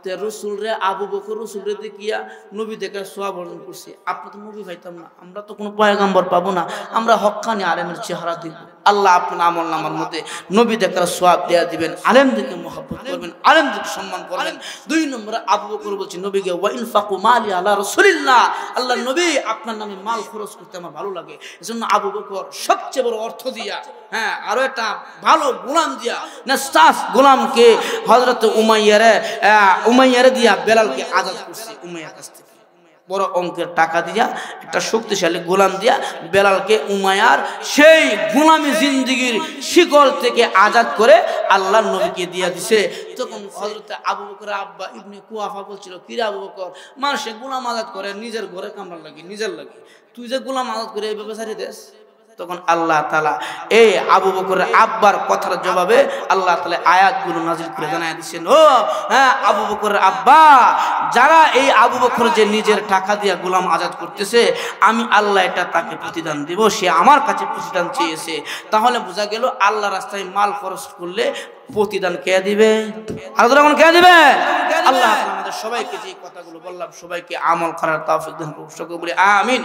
তে রাসূল রে আবু বকর রাসূল রে দেখিয়া নবী দেখার সওয়াব অর্জন করছে। আপনি তো নবী পাইতাম না, আমরা তো কোনো পয়গম্বর পাবো না, আমরা হক্কানি আলেমের চেহারা দেখব। আল্লাহ আপনার আমল নামার মধ্যে নবী দেখার সোয়াব দেয়া দিবেন, আলেমদেরকে মহব্বত করবেন, আলেমদেরকে সম্মান করবেন। 2 নম্বরে আবু বকর বলছে নবীকে ওয়া ইনফাকু মালি আলা রাসূলিল্লাহ, আল্লাহ নবী আপনার নামে মাল খরচ করতে আমার ভালো লাগে, এজন্য আবু বকর সবচেয়ে বড় অর্থ দিয়া, হ্যাঁ, আরো একটা ভালো গোলাম দিয়া, নাস্তাস গোলামকে হযরত উমাইয়ারে দিয়া বেলালকে আজাদ করছে। উমাইয়ার কাছ থেকে বড় অঙ্কের টাকা দিয়া একটা শক্তিশালী গোলাম দিয়া বেলালকে উমাইয়ার সেই গোলামি জিন্দেগির শিকল থেকে আজাদ করে আল্লাহর নবীকে দিয়া দিছে। তখন হযরত আবু বকরের আব্বা ইবনে কুয়াফা বলছিল, কিরে আবু বকর, মানুষে গোলাম আজাদ করে নিজের ঘরে কামড় লাগে, নিজের লাগে, তুই যে গোলাম আজাদ করে এইভাবে ছাড়ি দেস? তখন আল্লাহ তাআলা এই আবু বকরের আব্বার কথার জবাবে আল্লাহ তাআলা আয়াতগুলো নাযিল করে জানায় দিয়েছেন, ও হ্যাঁ আবু বকরের আব্বা, যারা এই আবু বকর যে নিজের টাকা দিয়ে গোলাম আজাদ করতেছে, আমি আল্লাহ এটা তাকে প্রতিদান দেব, সে আমার কাছে প্রতিদান চেয়েছে। তাহলে বোঝা গেল আল্লাহ রাস্তায় মাল খরচ করলে প্রতিদান কে দিবে? আল্লাহ কে দিবে? আল্লাহ আমাদের সবাইকে যে কথাগুলো বললাম সবাইকে আমল করার তৌফিক দান করুন, সকলে বলি আমিন।